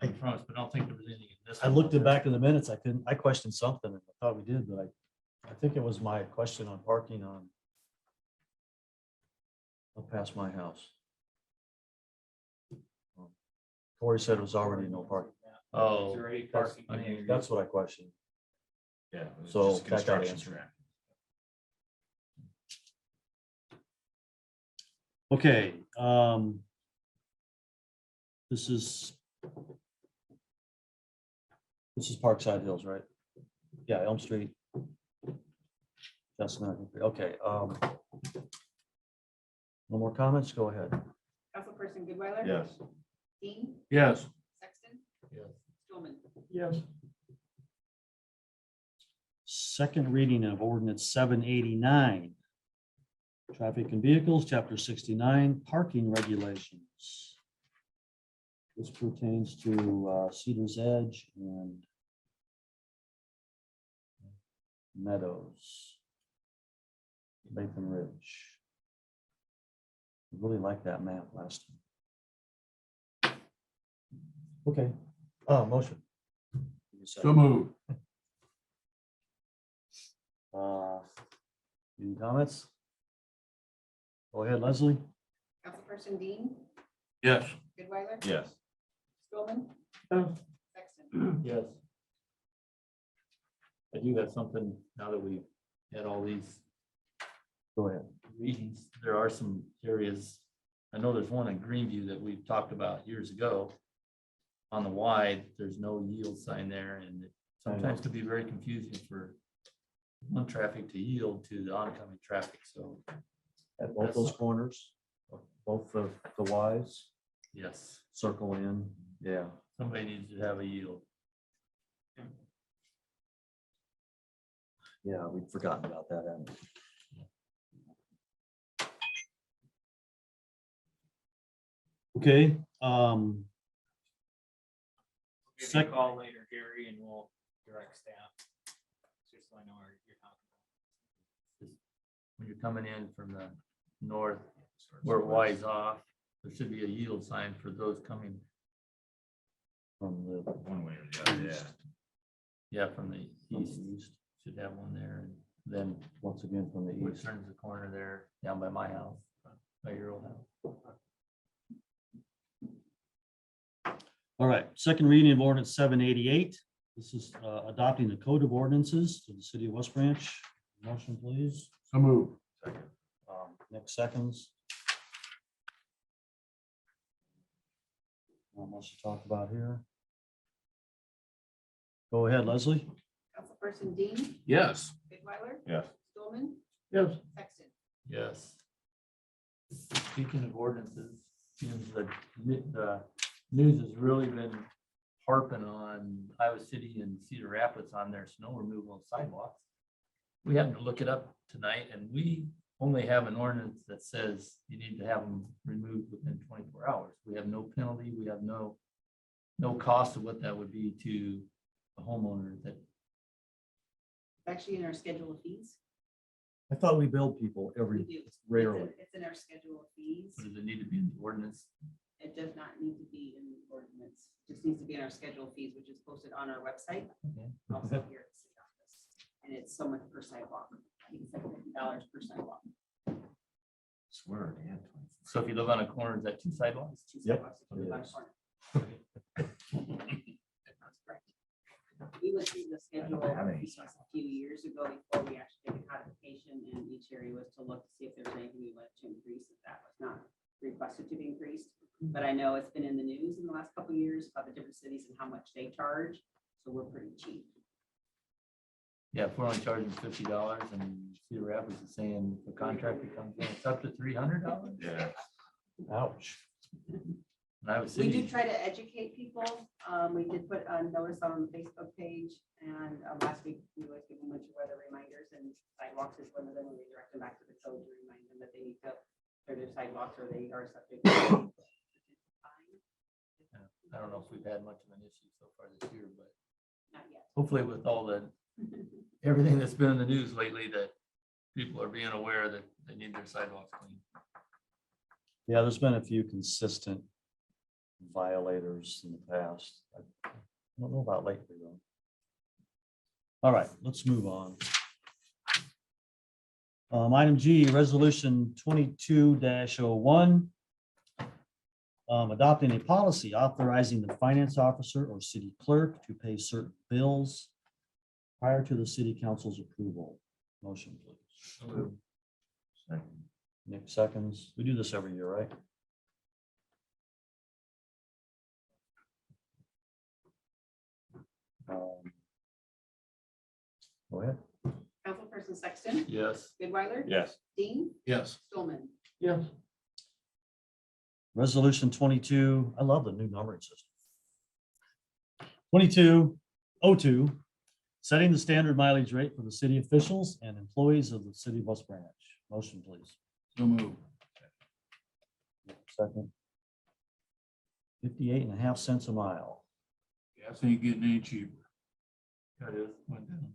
[SPEAKER 5] I promise, but I don't think there was anything in this.
[SPEAKER 1] I looked it back in the minutes. I questioned something and I thought we did, but I think it was my question on parking on up past my house. Corey said it was already no parking.
[SPEAKER 5] Oh,
[SPEAKER 10] Is there any
[SPEAKER 1] That's-
[SPEAKER 10] parking on your-
[SPEAKER 1] That's what I questioned.
[SPEAKER 8] Yeah. it was
[SPEAKER 1] So
[SPEAKER 8] just
[SPEAKER 1] that got
[SPEAKER 8] construction
[SPEAKER 1] answered.
[SPEAKER 8] traffic.
[SPEAKER 1] Okay, this is Parkside Hills, right? Yeah, Elm Street. Chestnut, okay, no more comments, go ahead.
[SPEAKER 3] Councilperson Goodweiler?
[SPEAKER 8] Yes.
[SPEAKER 3] Dean,
[SPEAKER 4] Yes.
[SPEAKER 3] Sexton,
[SPEAKER 5] yes.
[SPEAKER 3] Stulman.
[SPEAKER 9] Yes.
[SPEAKER 1] Second reading of ordinance 789. Traffic and vehicles, chapter 69, parking regulations. This pertains to Cedars Edge and Meadows, Latham Ridge. I really like that map last time. Okay, motion.
[SPEAKER 4] So moved.
[SPEAKER 1] Any comments? Go ahead, Leslie.
[SPEAKER 3] Councilperson Dean,
[SPEAKER 4] Yes.
[SPEAKER 3] Goodweiler?
[SPEAKER 8] Yes.
[SPEAKER 3] Stulman,
[SPEAKER 9] Yes.
[SPEAKER 3] Sexton.
[SPEAKER 5] Yes. I do have something, now that we've had all these
[SPEAKER 1] Go ahead.
[SPEAKER 5] readings, there are some areas. I know there's one in Greenview that we've talked about years ago. On the wide, there's no yield sign there, and it sometimes could be very confusing for one traffic to yield to the oncoming traffic, so
[SPEAKER 1] At both those corners, both the Ys,
[SPEAKER 5] yes,
[SPEAKER 1] circle in, yeah.
[SPEAKER 5] somebody needs to have a yield.
[SPEAKER 1] Yeah, we'd forgotten about that, hadn't we? Okay,
[SPEAKER 10] Give you a
[SPEAKER 1] Sec-
[SPEAKER 10] call later, Gary, and we'll direct staff. Just so I know where you're talking
[SPEAKER 5] When you're coming in from the north, where it winds off, there should be a yield sign for those coming,
[SPEAKER 1] from the
[SPEAKER 8] One way or the other, yeah.
[SPEAKER 5] yeah, from the
[SPEAKER 1] from
[SPEAKER 5] east,
[SPEAKER 1] the east,
[SPEAKER 5] should have one there, and then
[SPEAKER 1] once again from the
[SPEAKER 5] which
[SPEAKER 1] east.
[SPEAKER 5] turns the corner there, down by my house, by your old house.
[SPEAKER 1] All right, second reading of ordinance 788. This is adopting the code of ordinances to the city of West Branch. Motion, please.
[SPEAKER 4] So moved.
[SPEAKER 1] Next seconds. Not much to talk about here. Go ahead, Leslie.
[SPEAKER 3] Councilperson Dean,
[SPEAKER 4] Yes.
[SPEAKER 3] Goodweiler?
[SPEAKER 8] Yes.
[SPEAKER 3] Stulman,
[SPEAKER 9] Yes.
[SPEAKER 3] Sexton.
[SPEAKER 5] Yes. Speaking of ordinances, seems the news has really been harping on Iowa City and Cedar Rapids on their snow removal and sidewalks. We happened to look it up tonight, and we only have an ordinance that says you need to have them removed within 24 hours. We have no penalty, we have no cost of what that would be to a homeowner that,
[SPEAKER 3] Actually in our schedule of fees.
[SPEAKER 1] I thought we billed people
[SPEAKER 3] We
[SPEAKER 1] every,
[SPEAKER 3] do.
[SPEAKER 1] rarely.
[SPEAKER 3] It's in our schedule of fees.
[SPEAKER 5] does it need to be in the ordinance?
[SPEAKER 3] It does not need to be in the ordinance, just needs to be in our schedule of fees, which is posted on our website, also here at the city office. And it's so much per sidewalk. I think it's like $50 per sidewalk.
[SPEAKER 8] Swear, yeah.
[SPEAKER 5] So if you live on a corner, is that 2 sidewalks?
[SPEAKER 3] It's 2
[SPEAKER 1] Yep,
[SPEAKER 3] sidewalks if you
[SPEAKER 1] it
[SPEAKER 3] live on a
[SPEAKER 1] is.
[SPEAKER 3] corner. That's correct. We went through the schedule
[SPEAKER 8] don't have any
[SPEAKER 3] of fees a few years ago before we actually did the codification, and each area was to look to see if there was anything we wanted to increase, if that was not requested to be increased. But I know it's been in the news in the last couple of years about the different cities and how much they charge, so we're pretty cheap.
[SPEAKER 5] Yeah, if we're only charging $50 and Cedar Rapids is saying the contractor comes in, it's up to $300.
[SPEAKER 8] Yeah.
[SPEAKER 1] Ouch.
[SPEAKER 5] And I was
[SPEAKER 3] We do
[SPEAKER 5] thinking,
[SPEAKER 3] try to educate people. We did put a notice on the Facebook page, and last week we always give them winter weather reminders, and sidewalks is one of them. We direct them back to the code to remind them that they need to clear their sidewalks or they are subject. to
[SPEAKER 5] I don't know if we've had much of an issue so far this year, but
[SPEAKER 3] Not yet.
[SPEAKER 5] hopefully with all the, everything that's been in the news lately, that people are being aware that they need their sidewalks clean.
[SPEAKER 1] Yeah, there's been a few consistent violators in the past. I don't know about lately though. All right, let's move on. Item G, resolution 22-01. Adopting a policy authorizing the finance officer or city clerk to pay certain bills prior to the city council's approval. Motion, please.
[SPEAKER 8] Second.
[SPEAKER 1] Nick seconds. We do this every year, right? Go ahead.
[SPEAKER 3] Councilperson Sexton,
[SPEAKER 5] Yes.
[SPEAKER 3] Goodweiler?
[SPEAKER 8] Yes.
[SPEAKER 3] Dean?
[SPEAKER 4] Yes.
[SPEAKER 3] Stulman?
[SPEAKER 9] Yes.
[SPEAKER 1] Resolution 22, I love the new numbering system. 2202, setting the standard mileage rate for the city officials and employees of the city of West Branch. Motion, please.
[SPEAKER 4] So move.
[SPEAKER 1] Second. 58.5 a mile.
[SPEAKER 4] Gas ain't getting any cheaper.
[SPEAKER 5] That is, went down.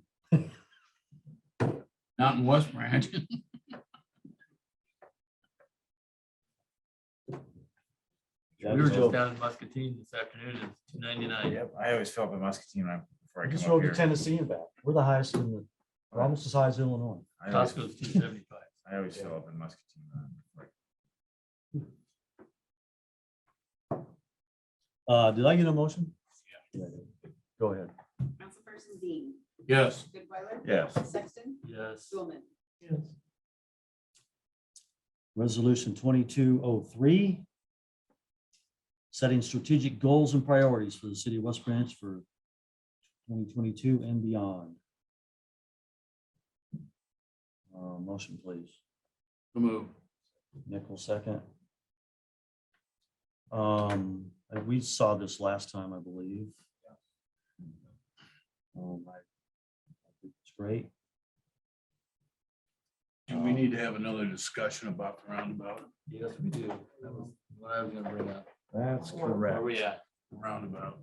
[SPEAKER 4] Not in West Branch.
[SPEAKER 1] Yeah,
[SPEAKER 5] We were
[SPEAKER 1] just
[SPEAKER 5] just
[SPEAKER 1] drove-
[SPEAKER 5] down in Muscatine this afternoon, it's $2.99.
[SPEAKER 8] Yep, I always fill up in Muscatine before I
[SPEAKER 1] I just
[SPEAKER 8] come up
[SPEAKER 1] rode to
[SPEAKER 8] here.
[SPEAKER 1] Tennessee and back. We're the highest in the, we're almost as high as Illinois.
[SPEAKER 8] I always-
[SPEAKER 5] Costco's $2.75.
[SPEAKER 8] I always fill up in Muscatine.
[SPEAKER 1] Did I get a motion? Yeah. Go ahead.
[SPEAKER 3] Councilperson Dean?
[SPEAKER 4] Yes.
[SPEAKER 3] Goodweiler?
[SPEAKER 8] Yes.
[SPEAKER 3] Sexton?
[SPEAKER 5] Yes.
[SPEAKER 3] Stulman?
[SPEAKER 9] Yes.
[SPEAKER 1] Resolution 2203. Setting strategic goals and priorities for the city of West Branch for 2022 and beyond. Motion, please.
[SPEAKER 4] So move.
[SPEAKER 1] Nickel second. We saw this last time, I believe. I think it's great.
[SPEAKER 4] Do we need to have another discussion about the roundabout?
[SPEAKER 5] Yes, we do. That was what I was gonna bring up.
[SPEAKER 1] That's
[SPEAKER 5] Where
[SPEAKER 1] correct.
[SPEAKER 5] are we at?
[SPEAKER 4] Roundabout.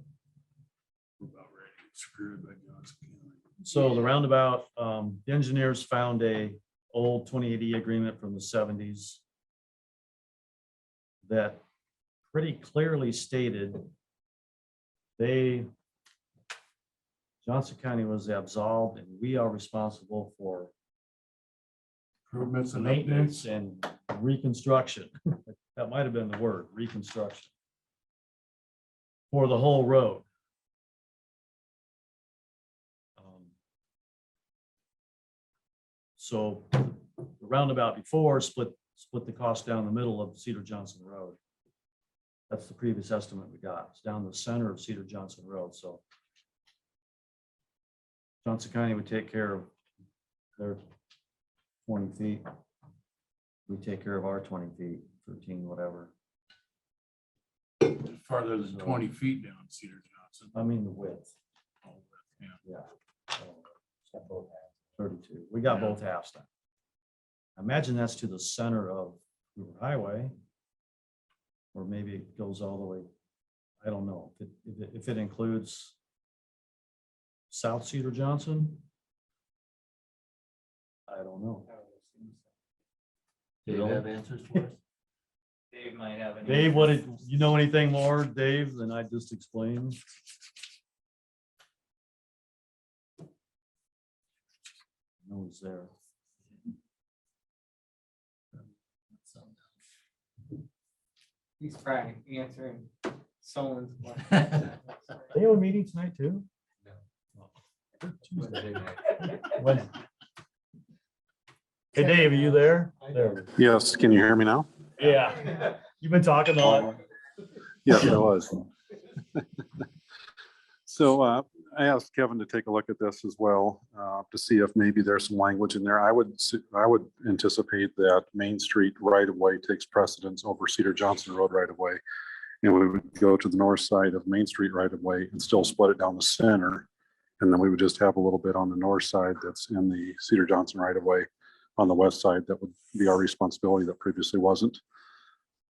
[SPEAKER 4] We're about ready to get screwed by Johnson County.
[SPEAKER 1] So the roundabout, the engineers found a old 2080 agreement from the 70s that pretty clearly stated Johnson County was absolved and we are responsible for
[SPEAKER 4] Improvements and
[SPEAKER 1] maintenance
[SPEAKER 4] updates.
[SPEAKER 1] and reconstruction. That might have been the word, reconstruction. For the whole road. So the roundabout before split the cost down the middle of Cedar Johnson Road. That's the previous estimate we got. It's down the center of Cedar Johnson Road, so Johnson County would take care of their 20 feet. We take care of our 20 feet, 13, whatever.
[SPEAKER 4] Farther than 20 feet down Cedar Johnson.
[SPEAKER 1] I mean, the width.
[SPEAKER 4] Yeah.
[SPEAKER 1] Yeah. So, both halves, 32. We got both halves done. Imagine that's to the center of Hoover Highway. Or maybe it goes all the way, I don't know, if it includes South Cedar Johnson. I don't know.
[SPEAKER 5] Do you have answers for us?
[SPEAKER 10] Dave might have any.
[SPEAKER 1] Dave, what did, you know anything more, Dave, than I just explained? No one's there.
[SPEAKER 10] He's probably answering someone's question.
[SPEAKER 1] They have a meeting tonight too? When? Hey, Dave, are you there? There.
[SPEAKER 13] Yes, can you hear me now?
[SPEAKER 1] Yeah, you've been talking on.
[SPEAKER 13] Yes, I was. So I asked Kevin to take a look at this as well, to see if maybe there's some language in there. I would anticipate that Main Street right of way takes precedence over Cedar Johnson Road right of way. And we would go to the north side of Main Street right of way and still split it down the center. And then we would just have a little bit on the north side that's in the Cedar Johnson right of way. On the west side, that would be our responsibility that previously wasn't.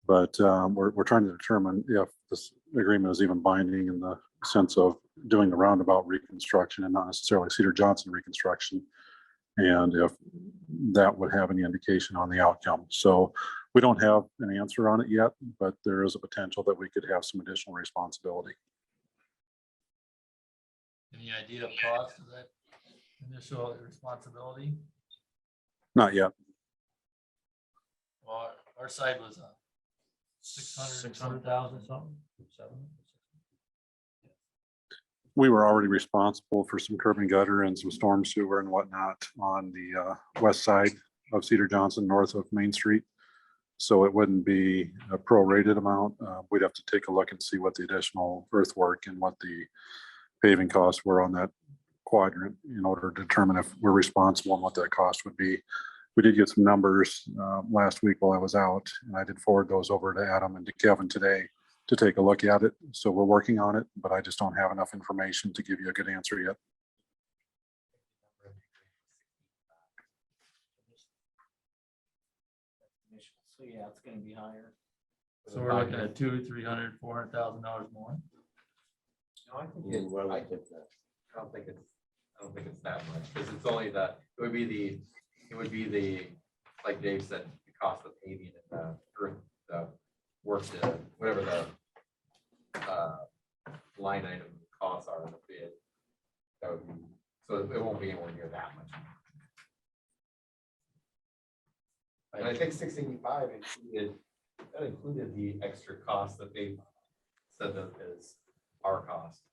[SPEAKER 13] But we're trying to determine if this agreement is even binding in the sense of doing the roundabout reconstruction and not necessarily Cedar Johnson reconstruction. And if that would have any indication on the outcome. So we don't have an answer on it yet, but there is a potential that we could have some additional responsibility.
[SPEAKER 5] Any idea of cost of that initial responsibility?
[SPEAKER 13] Not yet.
[SPEAKER 5] Well, our side was 600,000 something. 700.
[SPEAKER 13] We were already responsible for some curb and gutter and some storm sewer and whatnot on the west side of Cedar Johnson, north of Main Street. So it wouldn't be a prorated amount. We'd have to take a look and see what the additional earthwork and what the paving costs were on that quadrant in order to determine if we're responsible and what that cost would be. We did get some numbers last week while I was out, and I did forward those over to Adam and to Kevin today to take a look at it. So we're working on it, but I just don't have enough information to give you a good answer yet.
[SPEAKER 10] So yeah, it's gonna be higher.
[SPEAKER 5] So we're looking at $200,000, $300,000, $400,000 more.
[SPEAKER 2] No, I think it's, I don't think it's that much, because it's only the, it would be the, like Dave said, the cost of paving and the work, whatever the line item costs are in the bid. That would be, so it won't be anywhere near that much. And I think 685 included the extra cost that they said that is our cost.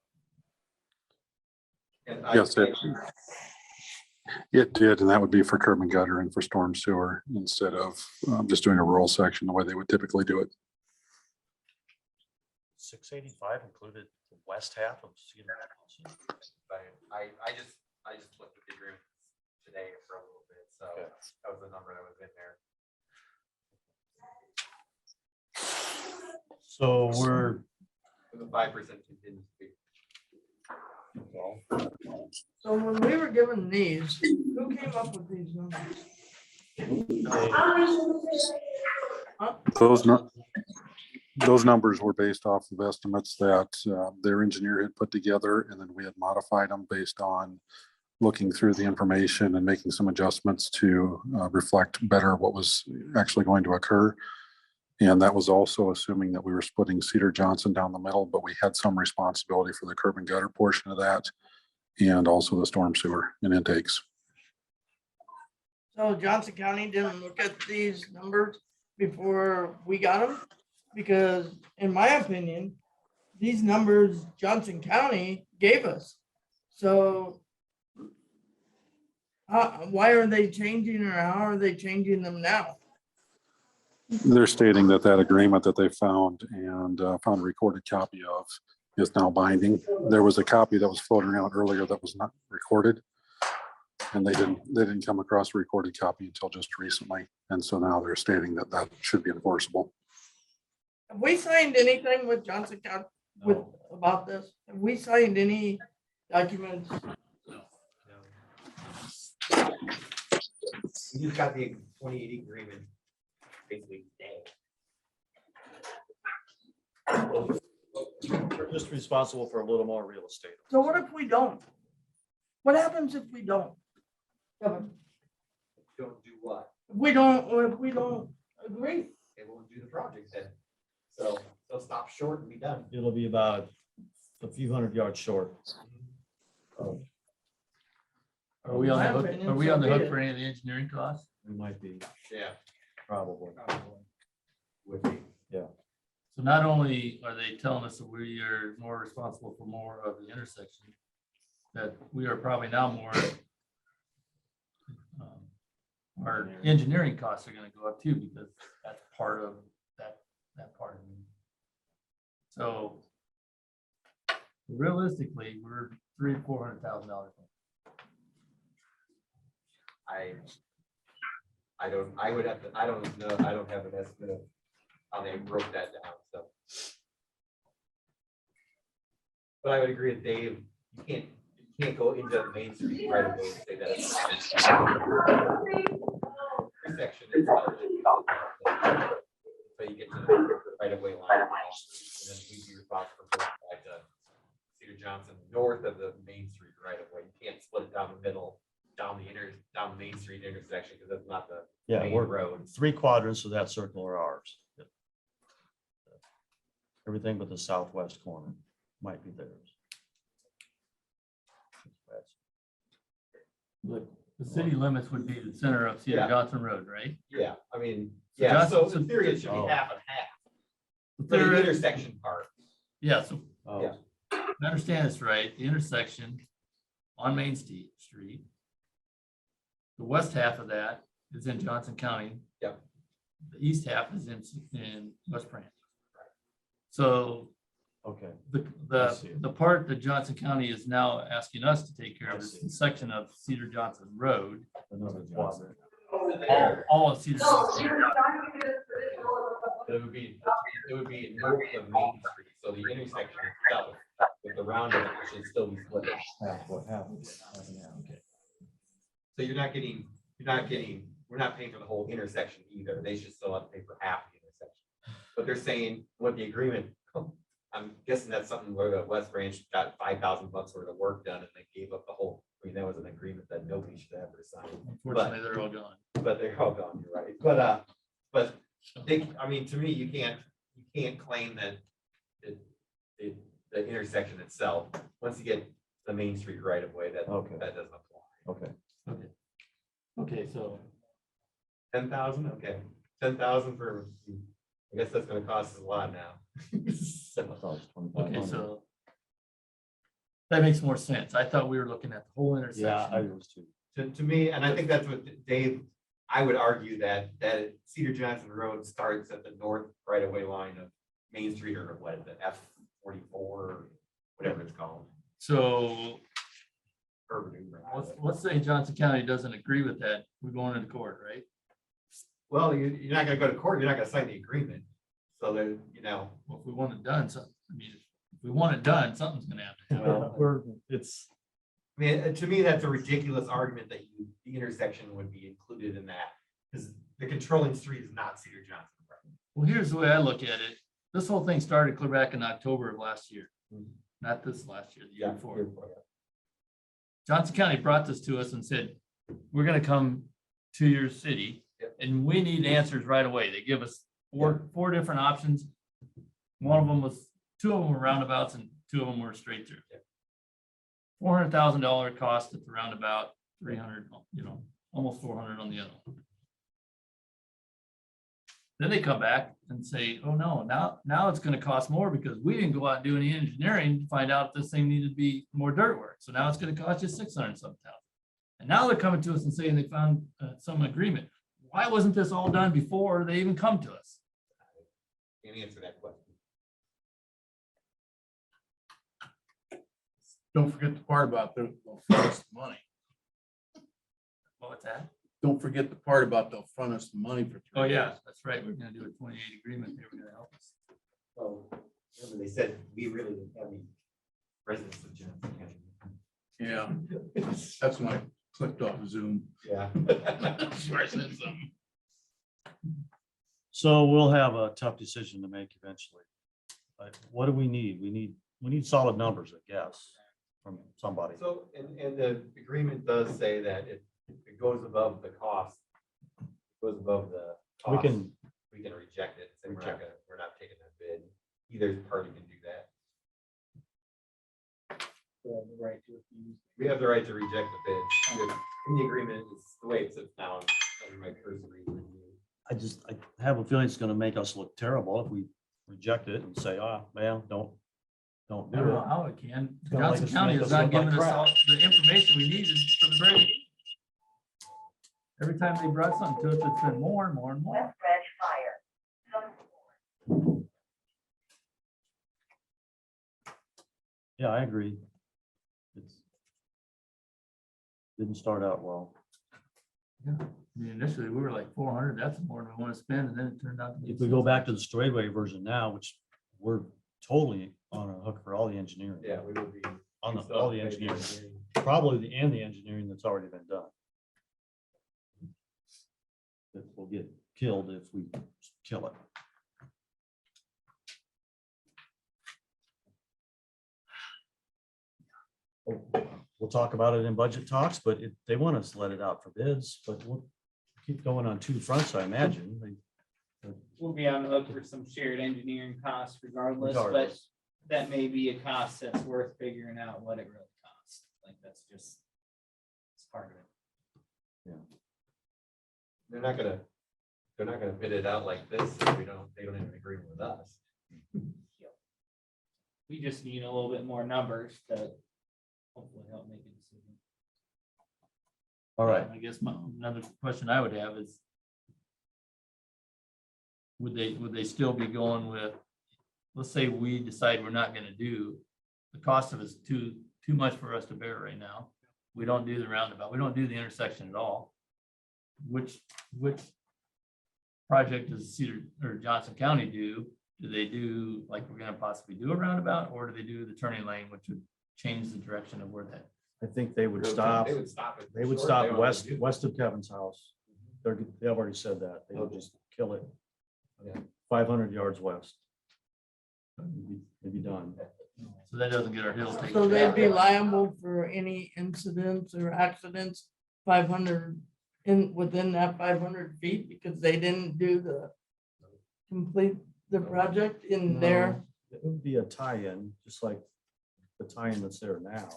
[SPEAKER 2] And
[SPEAKER 13] Yes, it did, and that would be for curb and gutter and for storm sewer instead of just doing a rural section the way they would typically do it.
[SPEAKER 1] 685 included the west half of Cedar Johnson.
[SPEAKER 2] I just looked at the agreement today for a little bit, so
[SPEAKER 1] Okay.
[SPEAKER 2] that was the number that was in there.
[SPEAKER 1] So we're,
[SPEAKER 2] The 5% contingency.
[SPEAKER 9] So when we were given these, who came up with these numbers?
[SPEAKER 13] Those numbers were based off of estimates that their engineer had put together, and then we had modified them based on looking through the information and making some adjustments to reflect better what was actually going to occur. And that was also assuming that we were splitting Cedar Johnson down the middle, but we had some responsibility for the curb and gutter portion of that, and also the storm sewer and intakes.
[SPEAKER 9] So Johnson County didn't look at these numbers before we got them? Because in my opinion, these numbers Johnson County gave us. So why are they changing, or how are they changing them now?
[SPEAKER 13] They're stating that that agreement that they found and found a recorded copy of is now binding. There was a copy that was floating around earlier that was not recorded. And they didn't come across a recorded copy until just recently. And so now they're stating that that should be enforceable.
[SPEAKER 9] Have we signed anything with Johnson County about this? Have we signed any documents?
[SPEAKER 2] You got the 2080 agreement basically today.
[SPEAKER 1] we're just responsible for a little more real estate.
[SPEAKER 9] So what if we don't? What happens if we don't? Kevin,
[SPEAKER 2] Don't do what?
[SPEAKER 9] if we don't agree?
[SPEAKER 2] They won't do the project then. So they'll stop short and be done.
[SPEAKER 1] It'll be about a few hundred yards short.
[SPEAKER 5] Are we on the
[SPEAKER 9] My
[SPEAKER 5] hook,
[SPEAKER 9] opinion,
[SPEAKER 5] are we
[SPEAKER 9] so
[SPEAKER 5] on the
[SPEAKER 9] be
[SPEAKER 5] hook
[SPEAKER 9] it.
[SPEAKER 5] for any of the engineering costs?
[SPEAKER 1] We might be,
[SPEAKER 2] Yeah.
[SPEAKER 1] probably.
[SPEAKER 2] Would be.
[SPEAKER 5] So not only are they telling us that we are more responsible for more of the intersection, that we are probably now more, our engineering costs are gonna go up too, because that's part of that part of it. So realistically, we're $300,000-$400,000.
[SPEAKER 2] I would have to, I don't know, I don't have an estimate of how they broke that down, so. But I would agree with Dave, you can't go into the Main Street right away and say that. Intersection is, so you get to the right of way line. And then we'd be responsible for like Cedar Johnson, north of the Main Street right of way. You can't split it down the middle, down the Main Street intersection, because that's not the
[SPEAKER 1] Yeah,
[SPEAKER 2] main
[SPEAKER 1] we're
[SPEAKER 2] road.
[SPEAKER 1] 3 quadrants of that circle are ours. Everything but the southwest corner might be theirs.
[SPEAKER 5] Look, the city limits would be the center of Cedar
[SPEAKER 2] Yeah.
[SPEAKER 5] Johnson Road, right?
[SPEAKER 2] Yeah, I mean,
[SPEAKER 5] So
[SPEAKER 2] yeah,
[SPEAKER 5] Johnson-
[SPEAKER 2] so in theory, it should be
[SPEAKER 1] Oh.
[SPEAKER 2] half and half.
[SPEAKER 5] The
[SPEAKER 2] For the
[SPEAKER 5] third-
[SPEAKER 2] intersection part.
[SPEAKER 5] Yeah, so
[SPEAKER 1] Oh,
[SPEAKER 2] Yeah.
[SPEAKER 5] I understand this right, the intersection on Main Street. The west half of that is in Johnson County.
[SPEAKER 2] Yep.
[SPEAKER 5] The east half is in West Branch. So
[SPEAKER 1] okay. I see it.
[SPEAKER 5] the part that Johnson County is now asking us to take care
[SPEAKER 1] I
[SPEAKER 5] of is
[SPEAKER 1] see.
[SPEAKER 5] the section of Cedar Johnson Road,
[SPEAKER 1] Another quadrant.
[SPEAKER 5] all of Cedar. Johnson.
[SPEAKER 2] It would be north of Main Street, so the intersection itself with the roundabout should still be split.
[SPEAKER 1] Half what happens. Okay.
[SPEAKER 2] So you're not getting, we're not paying for the whole intersection either. They should still have to pay for half the intersection. But they're saying what the agreement, I'm guessing that's something where the West Branch got $5,000 worth of work done and they gave up the whole, I mean, that was an agreement that nobody should ever sign.
[SPEAKER 5] Unfortunately, they're all gone.
[SPEAKER 2] But they're all gone, you're right. But they, I mean, to me, you can't claim that the intersection itself, once you get the Main Street right of way, that
[SPEAKER 1] Okay.
[SPEAKER 2] that doesn't apply.
[SPEAKER 1] Okay.
[SPEAKER 5] Okay, so
[SPEAKER 2] 10,000, okay, 10,000 for, I guess that's gonna cost us a lot now.
[SPEAKER 1] I thought it was 2,500.
[SPEAKER 5] Okay, so that makes more sense. I thought we were looking at the whole
[SPEAKER 1] Yeah, I
[SPEAKER 5] intersection.
[SPEAKER 1] was too.
[SPEAKER 2] To me, and I think that's what Dave, I would argue that Cedar Johnson Road starts at the north right of way line of Main Street, or what is it, F-44, or whatever it's called.
[SPEAKER 5] So
[SPEAKER 2] Urban.
[SPEAKER 5] let's say Johnson County doesn't agree with that. We're going into court, right?
[SPEAKER 2] Well, you're not gonna go to court, you're not gonna sign the agreement. So there,
[SPEAKER 5] Well, if we want it done, so, I mean, if we want it done, something's gonna have to happen.
[SPEAKER 1] Well, it's,
[SPEAKER 2] I mean, to me, that's a ridiculous argument that the intersection would be included in that. Because the controlling street is not Cedar Johnson.
[SPEAKER 5] Well, here's the way I look at it. This whole thing started clear back in October of last year. Not this last year, the year before. Johnson County brought this to us and said, we're gonna come to your city and we need answers right away. They give us four different options. One of them was, 2 of them were roundabouts and 2 of them were straight through. $400,000 cost at the roundabout, 300, almost 400 on the other one. Then they come back and say, oh no, now it's gonna cost more because we didn't go out and do any engineering to find out if this thing needed to be more dirt work. So now it's gonna cost you 600-something thousand. And now they're coming to us and saying they found some agreement. Why wasn't this all done before they even come to us?
[SPEAKER 2] Can you answer that question?
[SPEAKER 4] Don't forget the part about they'll front us the money.
[SPEAKER 5] What's that?
[SPEAKER 4] Don't forget the part about they'll front us the money for 3
[SPEAKER 5] Oh,
[SPEAKER 4] years.
[SPEAKER 5] yeah, that's right. We're gonna do a 28 agreement. They were gonna help us.
[SPEAKER 2] Well, remember they said we really didn't have any residents of Johnson County.
[SPEAKER 4] Yeah, that's when I clicked off Zoom.
[SPEAKER 2] Yeah.
[SPEAKER 4] That's where I said something.
[SPEAKER 1] so we'll have a tough decision to make eventually. But what do we need? We need solid numbers, I guess, from somebody.
[SPEAKER 2] So, and the agreement does say that if it goes above the cost, goes above the
[SPEAKER 1] We
[SPEAKER 2] cost,
[SPEAKER 1] can,
[SPEAKER 2] we can reject it. Say,
[SPEAKER 14] and we're not taking that bid. Either party can do that.
[SPEAKER 10] Right to refuse.
[SPEAKER 14] We have the right to reject the bid. In the agreement, it's the way it sits now under my cursory review.
[SPEAKER 1] I have a feeling it's gonna make us look terrible if we reject it and say, well, don't
[SPEAKER 5] I
[SPEAKER 1] do
[SPEAKER 5] don't know
[SPEAKER 1] it.
[SPEAKER 5] how it can.
[SPEAKER 1] gonna make
[SPEAKER 5] Johnson
[SPEAKER 1] us-
[SPEAKER 5] County
[SPEAKER 1] make
[SPEAKER 5] is
[SPEAKER 1] us
[SPEAKER 5] not
[SPEAKER 1] look like
[SPEAKER 5] giving us
[SPEAKER 1] crap.
[SPEAKER 5] all the information we needed for the very beginning. Every time they brought something to us, it's been more and more and more.
[SPEAKER 1] Yeah, I agree. It's didn't start out well.
[SPEAKER 5] I mean, initially, we were like 400, that's more than we want to spend, and then it turned out to be.
[SPEAKER 1] If we go back to the straightway version now, which we're totally on a hook for all the engineering.
[SPEAKER 14] Yeah, we will be.
[SPEAKER 1] On
[SPEAKER 14] we still
[SPEAKER 1] all
[SPEAKER 14] have
[SPEAKER 1] the
[SPEAKER 14] to pay
[SPEAKER 1] engineering, probably the engineering that's already been done. That will get killed if we kill it. We'll talk about it in budget talks, but they want us to let it out for bids, but we'll keep going on two fronts, I imagine.
[SPEAKER 10] We'll be on the hook for some shared engineering costs regardless, but
[SPEAKER 1] Regardless.
[SPEAKER 10] that may be a cost that's worth figuring out what it really costs. Like, that's just, it's part of it.
[SPEAKER 14] They're not gonna bid it out like this if they don't even agree with us.
[SPEAKER 10] We just need a little bit more numbers to hopefully help make a decision.
[SPEAKER 1] All right,
[SPEAKER 5] I guess another question I would have is, would they still be going with, let's say we decide we're not gonna do, the cost of it's too much for us to bear right now. We don't do the roundabout, we don't do the intersection at all. Which project does Cedar or Johnson County do? Do they do, like, we're gonna possibly do a roundabout, or do they do the turning lane, which would change the direction of where that?
[SPEAKER 1] I think they would stop.
[SPEAKER 14] They would stop it.
[SPEAKER 1] They would
[SPEAKER 14] short.
[SPEAKER 1] stop
[SPEAKER 14] They
[SPEAKER 1] west
[SPEAKER 14] won't do-
[SPEAKER 1] of Kevin's house. They've already said that. They would just kill it.
[SPEAKER 14] Yeah.
[SPEAKER 1] 500 yards west. They'd be done.
[SPEAKER 5] So that doesn't get our hills taken.
[SPEAKER 9] So
[SPEAKER 5] care
[SPEAKER 9] they'd
[SPEAKER 5] of.
[SPEAKER 9] be liable for any incidents or accidents 500 within that 500 feet because they didn't complete the project in their.
[SPEAKER 1] No, it would be a tie-in, just like the tie-in that's there now.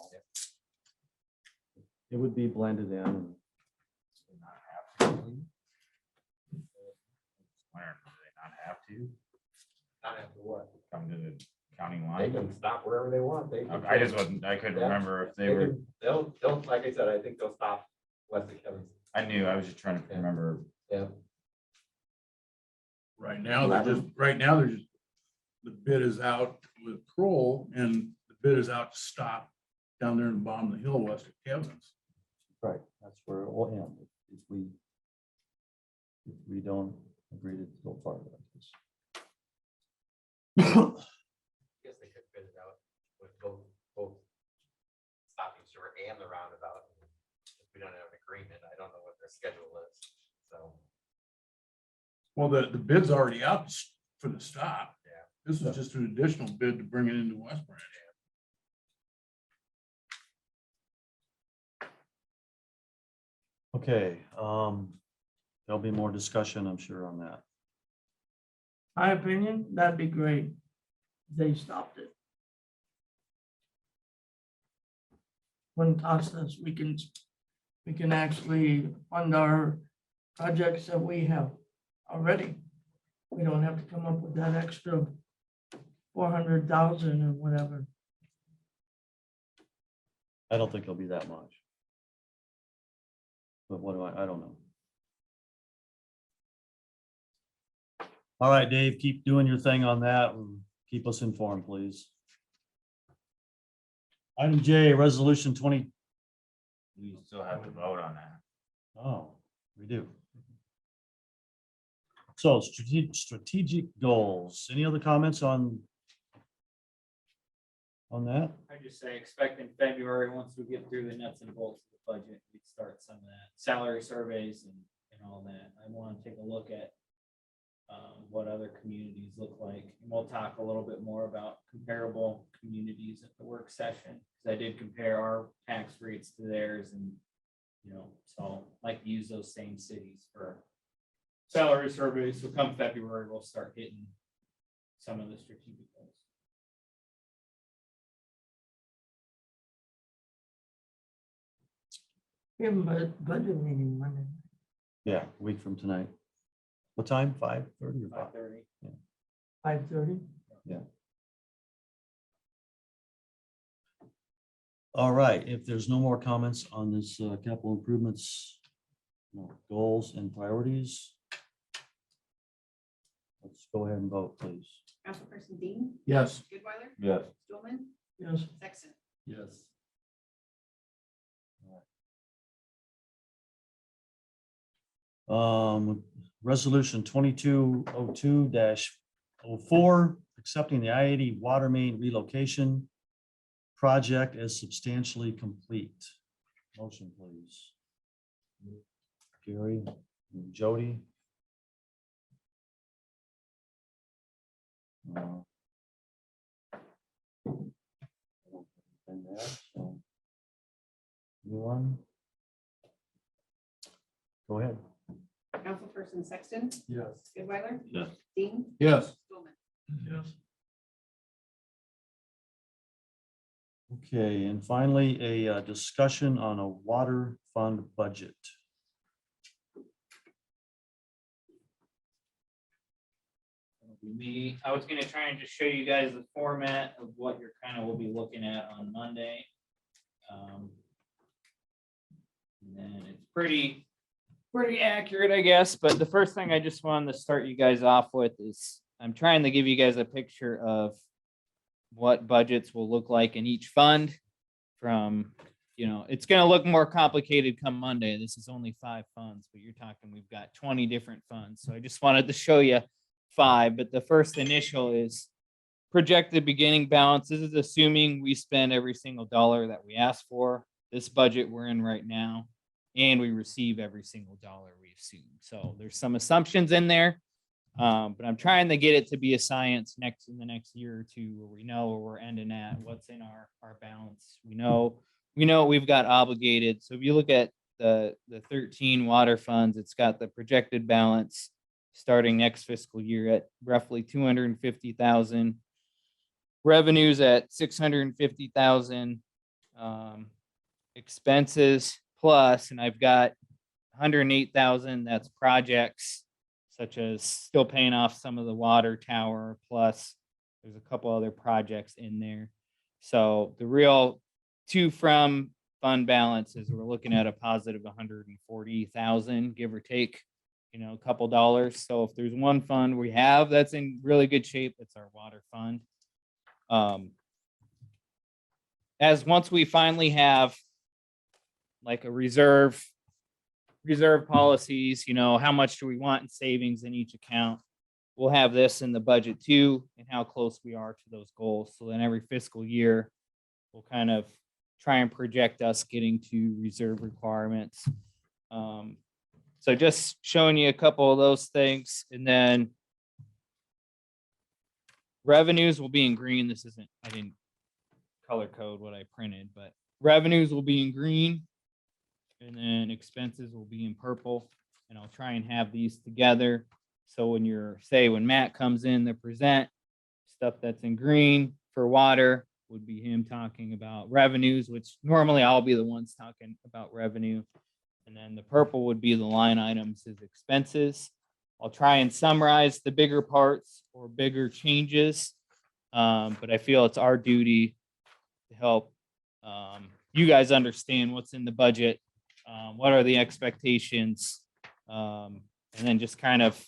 [SPEAKER 1] It would be blended in.
[SPEAKER 8] Where, do they not have to
[SPEAKER 14] Not after what?
[SPEAKER 8] come to the county
[SPEAKER 14] They
[SPEAKER 8] line?
[SPEAKER 14] can stop wherever they want. They can-
[SPEAKER 8] I just wasn't, I couldn't
[SPEAKER 14] Yeah.
[SPEAKER 8] remember if they
[SPEAKER 14] They
[SPEAKER 8] were,
[SPEAKER 14] can- They'll, like I said, I think they'll stop west of Kevin's.
[SPEAKER 8] I knew, I was just trying to remember.
[SPEAKER 14] Yeah.
[SPEAKER 4] Right now, they're just, the bid is out with Kroll and the bid is out to stop down there in the bottom of the hill west of Kevin's.
[SPEAKER 1] Right, that's where it will end if we don't agree to go farther like this.
[SPEAKER 14] Guess they could bid it out with both stopping short and the roundabout. If we don't have an agreement, I don't know what their schedule is, so.
[SPEAKER 4] Well, the bid's already out for the stop.
[SPEAKER 14] Yeah.
[SPEAKER 4] This is just an additional bid to bring it into West Branch.
[SPEAKER 1] Okay, there'll be more discussion, I'm sure, on that.
[SPEAKER 9] My opinion, that'd be great. They stopped it. Wouldn't cost us, we can actually fund our projects that we have already. We don't have to come up with that extra 400,000 or whatever.
[SPEAKER 1] I don't think it'll be that much. But what do I don't know. All right, Dave, keep doing your thing on that and keep us informed, please. Item J, resolution 20.
[SPEAKER 8] We still have to vote on that.
[SPEAKER 1] Oh, we do. So strategic goals. Any other comments on that?
[SPEAKER 10] I just say expect in February, once we get through the nuts and bolts of the budget, we start some of that salary surveys and all that. I want to take a look at what other communities look like. And we'll talk a little bit more about comparable communities at the work session. Because I did compare our tax rates to theirs and, so I'd like to use those same cities for salary surveys, so come February, we'll start hitting some of the strategic goals.
[SPEAKER 9] We have a budget meeting Monday.
[SPEAKER 1] Yeah, a week from tonight. What time? 5:30 or 5?
[SPEAKER 10] 5:30.
[SPEAKER 9] 5:30.
[SPEAKER 1] All right, if there's no more comments on this capital improvements, goals and priorities, let's go ahead and vote, please.
[SPEAKER 3] Councilperson Dean,
[SPEAKER 4] Yes.
[SPEAKER 3] Goodweiler,
[SPEAKER 1] Yes.
[SPEAKER 3] Stulman,
[SPEAKER 9] Yes.
[SPEAKER 3] Sexton.
[SPEAKER 5] Yes.
[SPEAKER 1] Resolution 2202-04, accepting the I-80 water main relocation project as substantially complete. Motion, please. Gary, Jody. And that, so. Anyone? Go ahead.
[SPEAKER 3] Councilperson Sexton,
[SPEAKER 5] Yes.
[SPEAKER 3] Goodweiler,
[SPEAKER 1] Yes.
[SPEAKER 3] Dean,
[SPEAKER 4] Yes.
[SPEAKER 3] Stulman.
[SPEAKER 9] Yes.
[SPEAKER 1] Okay, and finally, a discussion on a water fund budget.
[SPEAKER 10] Me, I was gonna try and just show you guys the format of what you're kind of will be looking at on Monday. And then it's pretty accurate, I guess, but the first thing I just wanted to start you guys off with is I'm trying to give you guys a picture of what budgets will look like in each fund from, it's gonna look more complicated come Monday. This is only 5 funds, but you're talking, we've got 20 different funds. So I just wanted to show you 5, but the first initial is projected beginning balance. This is assuming we spend every single dollar that we ask for. This budget we're in right now, and we receive every single dollar we assume. So there's some assumptions in there, but I'm trying to get it to be a science in the next year or two, where we know where we're ending at, what's in our balance. We know what we've got obligated. So if you look at the 13 water funds, it's got the projected balance starting next fiscal year at roughly 250,000, revenues at 650,000, expenses plus, and I've got 108,000 that's projects, such as still paying off some of the water tower, plus there's a couple other projects in there. So the real to from fund balance is we're looking at a positive 140,000, give or take, a couple dollars. So if there's one fund we have that's in really good shape, it's our water fund. As once we finally have like a reserve policies, how much do we want in savings in each account? We'll have this in the budget too, and how close we are to those goals. So then every fiscal year, we'll kind of try and project us getting to reserve requirements. So just showing you a couple of those things, and then revenues will be in green. I didn't color code what I printed, but revenues will be in green, and then expenses will be in purple. And I'll try and have these together. So when Matt comes in to present, stuff that's in green for water would be him talking about revenues, which normally I'll be the ones talking about revenue. And then the purple would be the line items as expenses. I'll try and summarize the bigger parts or bigger changes. But I feel it's our duty to help you guys understand what's in the budget, what are the expectations, and then just kind of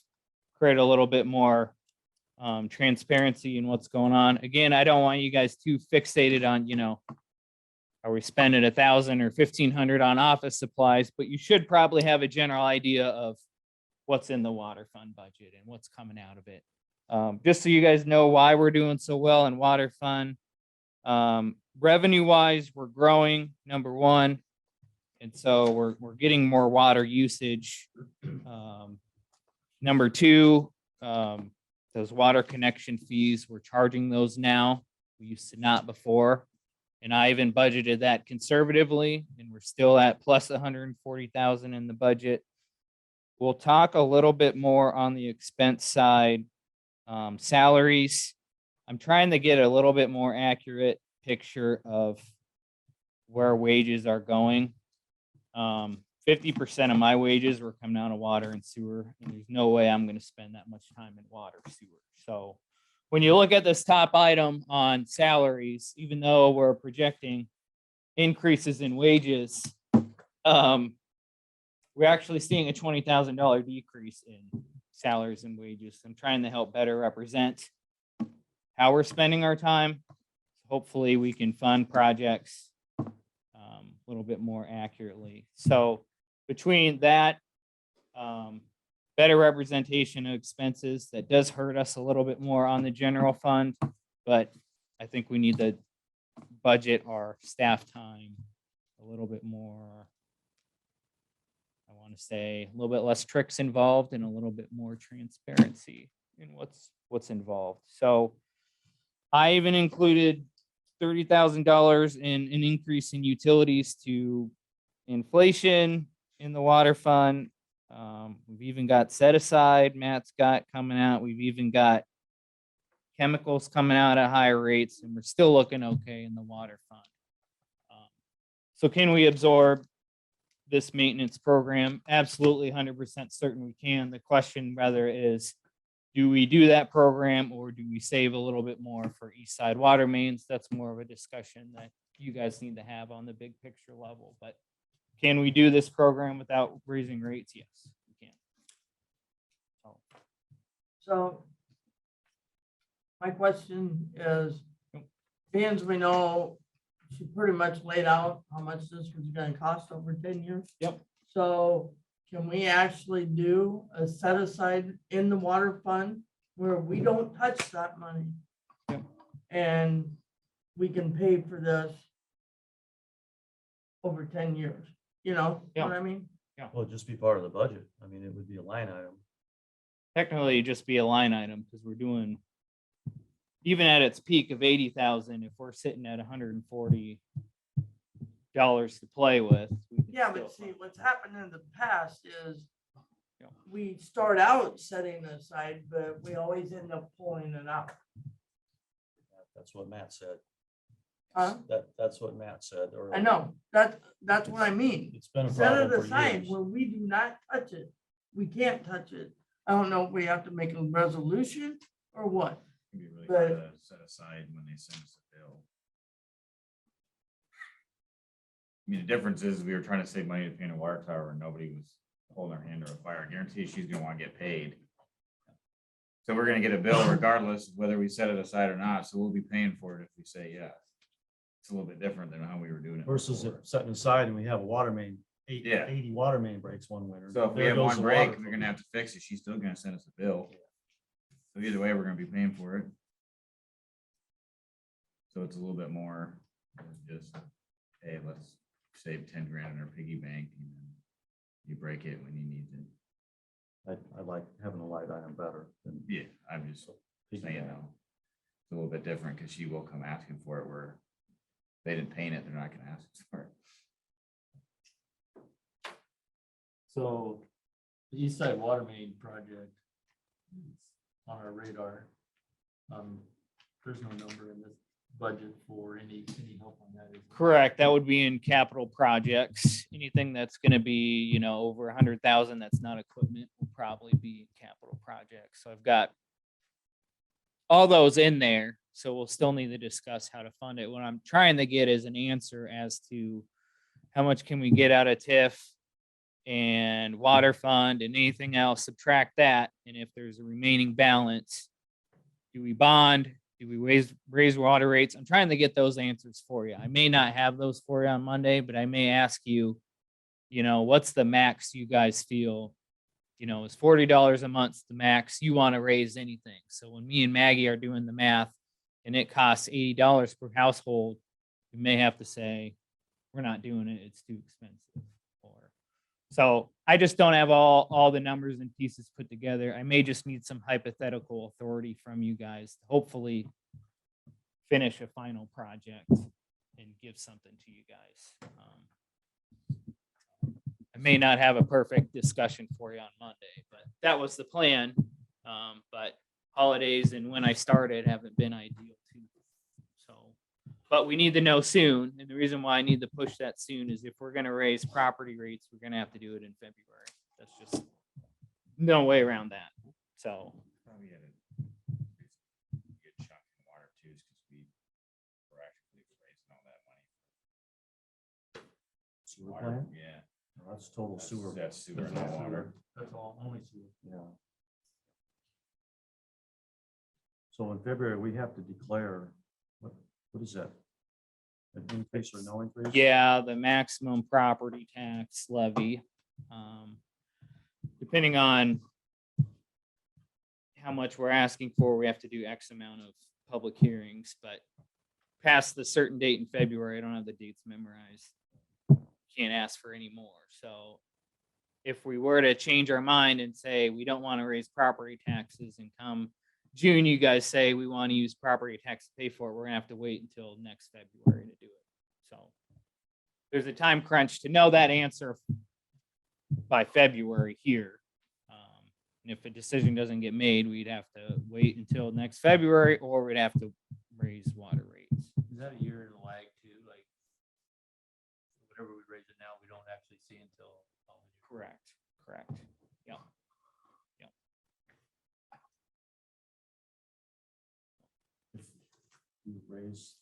[SPEAKER 10] create a little bit more transparency in what's going on. Again, I don't want you guys too fixated on, are we spending 1,000 or 1,500 on office supplies? But you should probably have a general idea of what's in the water fund budget and what's coming out of it. Just so you guys know why we're doing so well in water fund. Revenue wise, we're growing, number one. And so we're getting more water usage. Number two, those water connection fees, we're charging those now. We used to not before. And I even budgeted that conservatively, and we're still at plus 140,000 in the budget.
[SPEAKER 15] We'll talk a little bit more on the expense side. Salaries. I'm trying to get a little bit more accurate picture of where wages are going. 50% of my wages were coming out of water and sewer, and there's no way I'm gonna spend that much time in water sewer. So when you look at this top item on salaries, even though we're projecting increases in wages, we're actually seeing a $20,000 decrease in salaries and wages. I'm trying to help better represent how we're spending our time. Hopefully we can fund projects a little bit more accurately. So between that, better representation of expenses, that does hurt us a little bit more on the general fund, but I think we need to budget our staff time a little bit more. I want to say a little bit less tricks involved and a little bit more transparency in what's involved. So I even included $30,000 in an increase in utilities to inflation in the water fund. We've even got set aside Matt's got coming out. We've even got chemicals coming out at higher rates, and we're still looking okay in the water fund. So can we absorb this maintenance program? Absolutely, 100% certain we can. The question rather is, do we do that program or do we save a little bit more for East Side water mains? That's more of a discussion that you guys need to have on the big picture level. But can we do this program without raising rates? Yes, we can.
[SPEAKER 9] So my question is, being as we know, she pretty much laid out how much this was gonna cost over 10 years.
[SPEAKER 15] Yep.
[SPEAKER 9] So can we actually do a set aside in the water fund where we don't touch that money?
[SPEAKER 15] Yep.
[SPEAKER 9] And we can pay for this over 10 years, you know what I mean?
[SPEAKER 1] Well, it'd just be part of the budget. I mean, it would be a line item.
[SPEAKER 15] Technically, it'd just be a line item because we're doing, even at its peak of 80,000, if we're sitting at $140 to play with. we can
[SPEAKER 9] Yeah,
[SPEAKER 15] still
[SPEAKER 9] but see,
[SPEAKER 15] fund.
[SPEAKER 9] what's happened in the past is
[SPEAKER 15] Yeah.
[SPEAKER 9] we start out setting aside, but we always end up pulling it out.
[SPEAKER 1] That's what Matt said.
[SPEAKER 9] Huh?
[SPEAKER 1] That's what Matt said. Or
[SPEAKER 9] I know, that's what I mean.
[SPEAKER 1] It's been a
[SPEAKER 9] Set
[SPEAKER 1] problem
[SPEAKER 9] it
[SPEAKER 1] for
[SPEAKER 9] aside
[SPEAKER 1] years.
[SPEAKER 9] where we do not touch it. We can't touch it. I don't know if we have to make a resolution or what.
[SPEAKER 8] It'd be really
[SPEAKER 9] But-
[SPEAKER 8] hard to set aside when they send us a bill. I mean, the difference is we were trying to save money to paint a water tower and nobody was holding their hand to a fire. I guarantee you she's gonna want to get paid. So we're gonna get a bill regardless of whether we set it aside or not, so we'll be paying for it if we say yes. It's a little bit different than how we were doing it.
[SPEAKER 1] Versus
[SPEAKER 8] before.
[SPEAKER 1] it setting aside and we have a water main,
[SPEAKER 8] Yeah.
[SPEAKER 1] 80 water main breaks one winter.
[SPEAKER 8] So if we
[SPEAKER 1] There
[SPEAKER 8] have
[SPEAKER 1] goes
[SPEAKER 8] one
[SPEAKER 1] the
[SPEAKER 8] break,
[SPEAKER 1] water.
[SPEAKER 8] we're gonna have to fix it. She's still gonna send us a bill. So either way, we're gonna be paying for it. So it's a little bit more than just, hey, let's save 10 grand in our piggy bank and then you break it when you need it.
[SPEAKER 1] I like having a light item better than.
[SPEAKER 8] Yeah, I'm just saying though. It's a little bit different because she will come asking for it where they didn't paint it, they're not gonna ask us for it.
[SPEAKER 5] So the East Side Water Main project is on our radar. There's no number in this budget for any help on that. is there?
[SPEAKER 15] Correct. That would be in capital projects. Anything that's gonna be, over 100,000, that's not equipment, will probably be in capital projects. So I've got all those in there, so we'll still need to discuss how to fund it. What I'm trying to get is an answer as to how much can we get out of TIF and water fund and anything else, subtract that, and if there's a remaining balance, do we bond? Do we raise water rates? I'm trying to get those answers for you. I may not have those for you on Monday, but I may ask you, what's the max you guys feel? Is $40 a month the max you want to raise anything? So when me and Maggie are doing the math and it costs $80 per household, we may have to say, we're not doing it. It's too expensive. So I just don't have all the numbers and pieces put together. I may just need some hypothetical authority from you guys to hopefully finish a final project and give something to you guys. I may not have a perfect discussion for you on Monday, but that was the plan. But holidays and when I started haven't been ideal too. So, but we need to know soon. And the reason why I need to push that soon is if we're gonna raise property rates, we're gonna have to do it in February. That's just no way around that. So,
[SPEAKER 8] Probably had a good chunk in water too, because we were actually raising all that money.
[SPEAKER 1] Sewer
[SPEAKER 8] Water,
[SPEAKER 1] plant?
[SPEAKER 8] yeah.
[SPEAKER 1] No, that's total sewer.
[SPEAKER 8] That's sewer, not water.
[SPEAKER 5] That's all, only sewer.
[SPEAKER 1] Yeah. So in February, we have to declare, what is that? An increase or no increase?
[SPEAKER 15] yeah, the maximum property tax levy. Depending on how much we're asking for, we have to do X amount of public hearings, but past the certain date in February, I don't have the dates memorized. Can't ask for any more. So if we were to change our mind and say we don't want to raise property taxes and come June, you guys say we want to use property tax to pay for it, we're gonna have to wait until next February to do it. So there's a time crunch to know that answer by February here. And if a decision doesn't get made, we'd have to wait until next February, or we'd have to raise water rates.
[SPEAKER 5] Is that a year in lag too? Like whatever we raise it now, we don't actually see until.
[SPEAKER 15] Correct, correct. Yeah. Yeah.
[SPEAKER 1] If you raise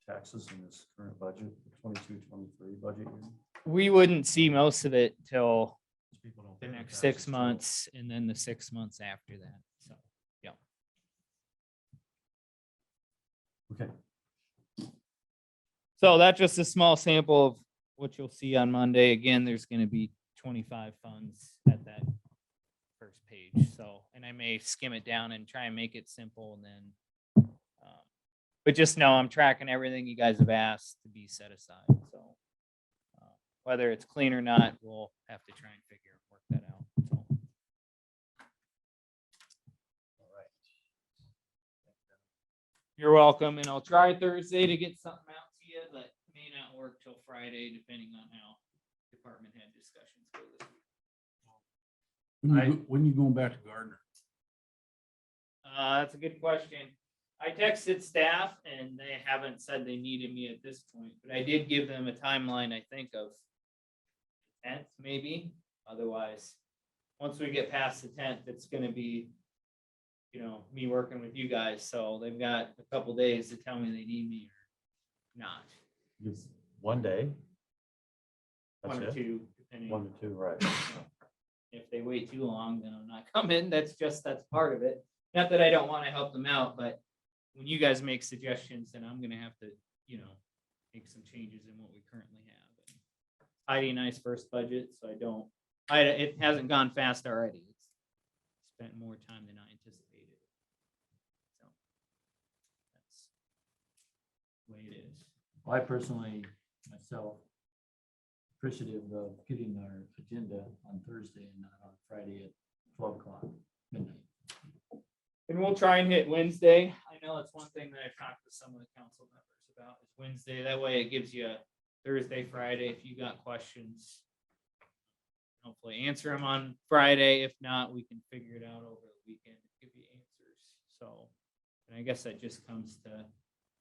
[SPEAKER 1] taxes in this current budget, the 22-23 budget year.
[SPEAKER 15] We wouldn't see most of it till
[SPEAKER 1] People don't
[SPEAKER 15] the
[SPEAKER 1] pay their
[SPEAKER 15] next
[SPEAKER 1] taxes
[SPEAKER 15] 6
[SPEAKER 1] till-
[SPEAKER 15] months and then the 6 months after that. So, yeah.
[SPEAKER 1] Okay,
[SPEAKER 15] So that's just a small sample of what you'll see on Monday. Again, there's going to be 25 funds at that first page. So, and I may skim it down and try and make it simple and then, but just know I'm tracking everything you guys have asked to be set aside. So whether it's clean or not, we'll have to try and work that out. So. You're welcome, and I'll try Thursday to get something out to you, but may not work till Friday, depending on how department head discussions go this week.
[SPEAKER 4] When you going back to Gardner?
[SPEAKER 15] That's a good question. I texted staff and they haven't said they needed me at this point, but I did give them a timeline, I think, of 10th, maybe. Otherwise, once we get past the 10th, it's gonna be, me working with you guys. So they've got a couple days to tell me they need me or not.
[SPEAKER 1] Just one day. That's
[SPEAKER 15] One or
[SPEAKER 1] it?
[SPEAKER 15] two, depending.
[SPEAKER 1] 1 to 2, right.
[SPEAKER 15] If they wait too long, then I'm not coming. That's part of it. Not that I don't want to help them out, but when you guys make suggestions, then I'm gonna have to, make some changes in what we currently have. Heidi and I's first budget, so it hasn't gone fast already. It's spent more time than I anticipated. So that's the way it is.
[SPEAKER 5] I personally, myself, appreciative of getting our agenda on Thursday and not on Friday at 12 o'clock midnight.
[SPEAKER 15] And we'll try and hit Wednesday. I know it's one thing that I've talked to some of the council members about is Wednesday. That way it gives you a Thursday, Friday, if you got questions. Hopefully answer them on Friday. If not, we can figure it out over the weekend and give you answers. So, and I guess that just comes to,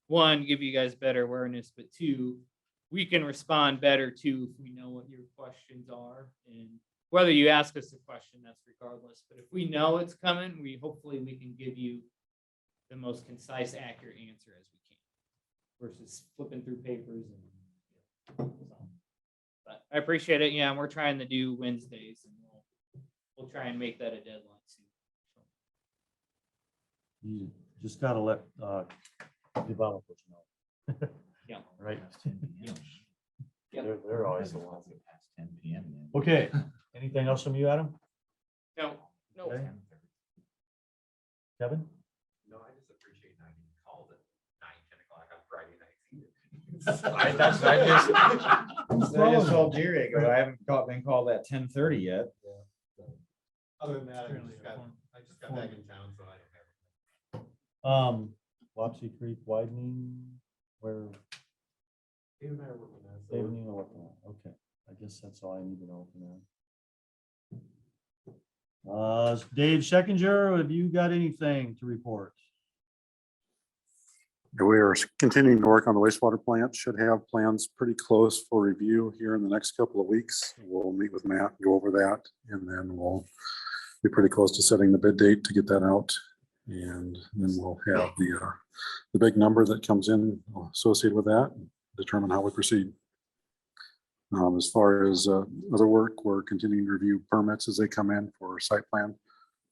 [SPEAKER 15] one, give you guys better awareness, but two, we can respond better too if we know what your questions are. And whether you ask us a question, that's regardless. But if we know it's coming, hopefully we can give you the most concise, accurate answer as we can versus flipping through papers. So, but I appreciate it. Yeah, and we're trying to do Wednesdays, and we'll try and make that a deadline soon.
[SPEAKER 1] You just gotta let developers know.
[SPEAKER 15] Yeah.
[SPEAKER 1] Right.
[SPEAKER 15] Yep.
[SPEAKER 1] They're always the ones.
[SPEAKER 8] Past 10 PM. then.
[SPEAKER 1] Okay, anything else from you, Adam?
[SPEAKER 15] No.
[SPEAKER 1] Okay. Kevin?
[SPEAKER 14] No, I just appreciate not getting called at 9, 10 o'clock on Friday nights either.
[SPEAKER 8] I just told Jerry, I haven't been called at 10:30 yet.
[SPEAKER 14] Other than that, I just got back in town, so I don't have.
[SPEAKER 1] Wapsie Creek widening, where
[SPEAKER 14] Dave and I are working on it.
[SPEAKER 1] Dave and you are working on, okay. I guess that's all I need to know for now. Dave Scheckinger, have you got anything to report?
[SPEAKER 13] We are continuing to work on the wastewater plant, should have plans pretty close for review here in the next couple of weeks. We'll meet with Matt, go over that, and then we'll be pretty close to setting the bid date to get that out. And then we'll have the big number that comes in associated with that, determine how we proceed. As far as other work, we're continuing to review permits as they come in for site plan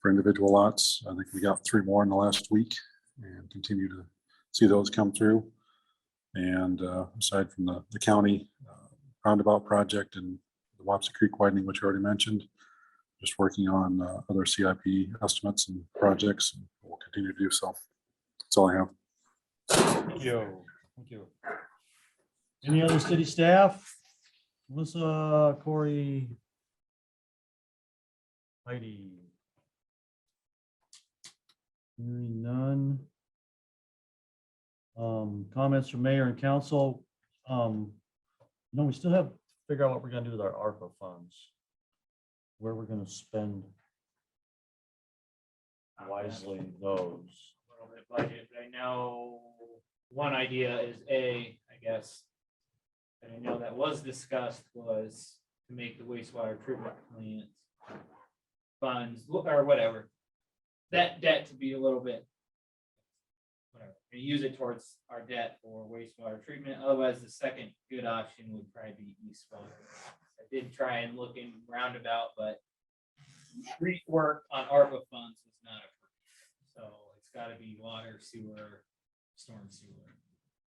[SPEAKER 13] for individual lots. I think we got 3 more in the last week and continue to see those come through. And aside from the county roundabout project and the Wapsie Creek widening, which I already mentioned, just working on other CIP estimates and projects, and we'll continue to do so. That's all I have.
[SPEAKER 1] Thank you. Thank you. Any other city staff? Melissa, Corey, Heidi? Hearing none. Comments from mayor and council. No, we still have to figure out what we're gonna do with our ARPA funds. Where we're gonna spend wisely those.
[SPEAKER 10] A little bit of budget, but I know one idea is I guess, and I know that was discussed, was to make the wastewater treatment plant funds, or whatever, that debt to be a little bit, whatever, and use it towards our debt for wastewater treatment. Otherwise, the second good option would probably be East Water. I did try and look in roundabout, but street work on ARPA funds was not approved. So it's gotta be water, sewer, storm sewer.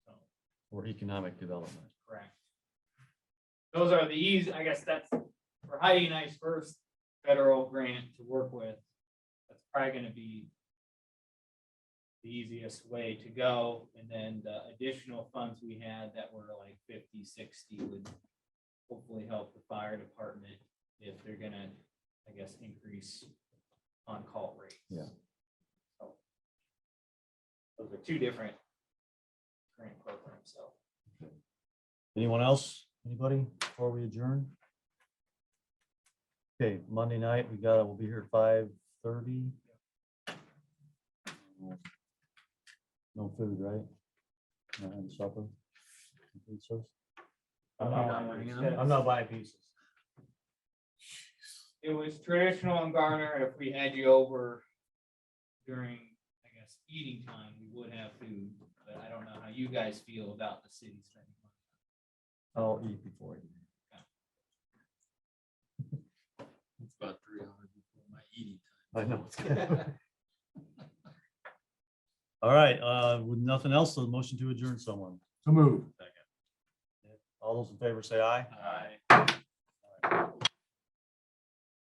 [SPEAKER 10] So,
[SPEAKER 1] For economic development.
[SPEAKER 10] correct. Those are the easy, I guess that's for Heidi and I's first federal grant to work with. That's probably gonna be the easiest way to go. And then the additional funds we had that were like 50, 60 would hopefully help the fire department if they're gonna, I guess, increase on-call rates.
[SPEAKER 1] Yeah.
[SPEAKER 10] So those are 2 different grant programs, so.
[SPEAKER 1] Anyone else? Anybody before we adjourn? Okay, Monday night, we'll be here at 5:30. No food, right? No having supper. Pizzas? I'm not buying pizzas.
[SPEAKER 10] It was traditional in Garner, if we had you over during, I guess, eating time, we would have food, but I don't know how you guys feel about the city spending money.
[SPEAKER 1] I'll eat before you.
[SPEAKER 5] It's about 3 hours before my eating
[SPEAKER 1] I know. All right, with nothing else, the motion to adjourn someone.
[SPEAKER 4] So move.
[SPEAKER 1] All those in favor say aye.
[SPEAKER 10] Aye.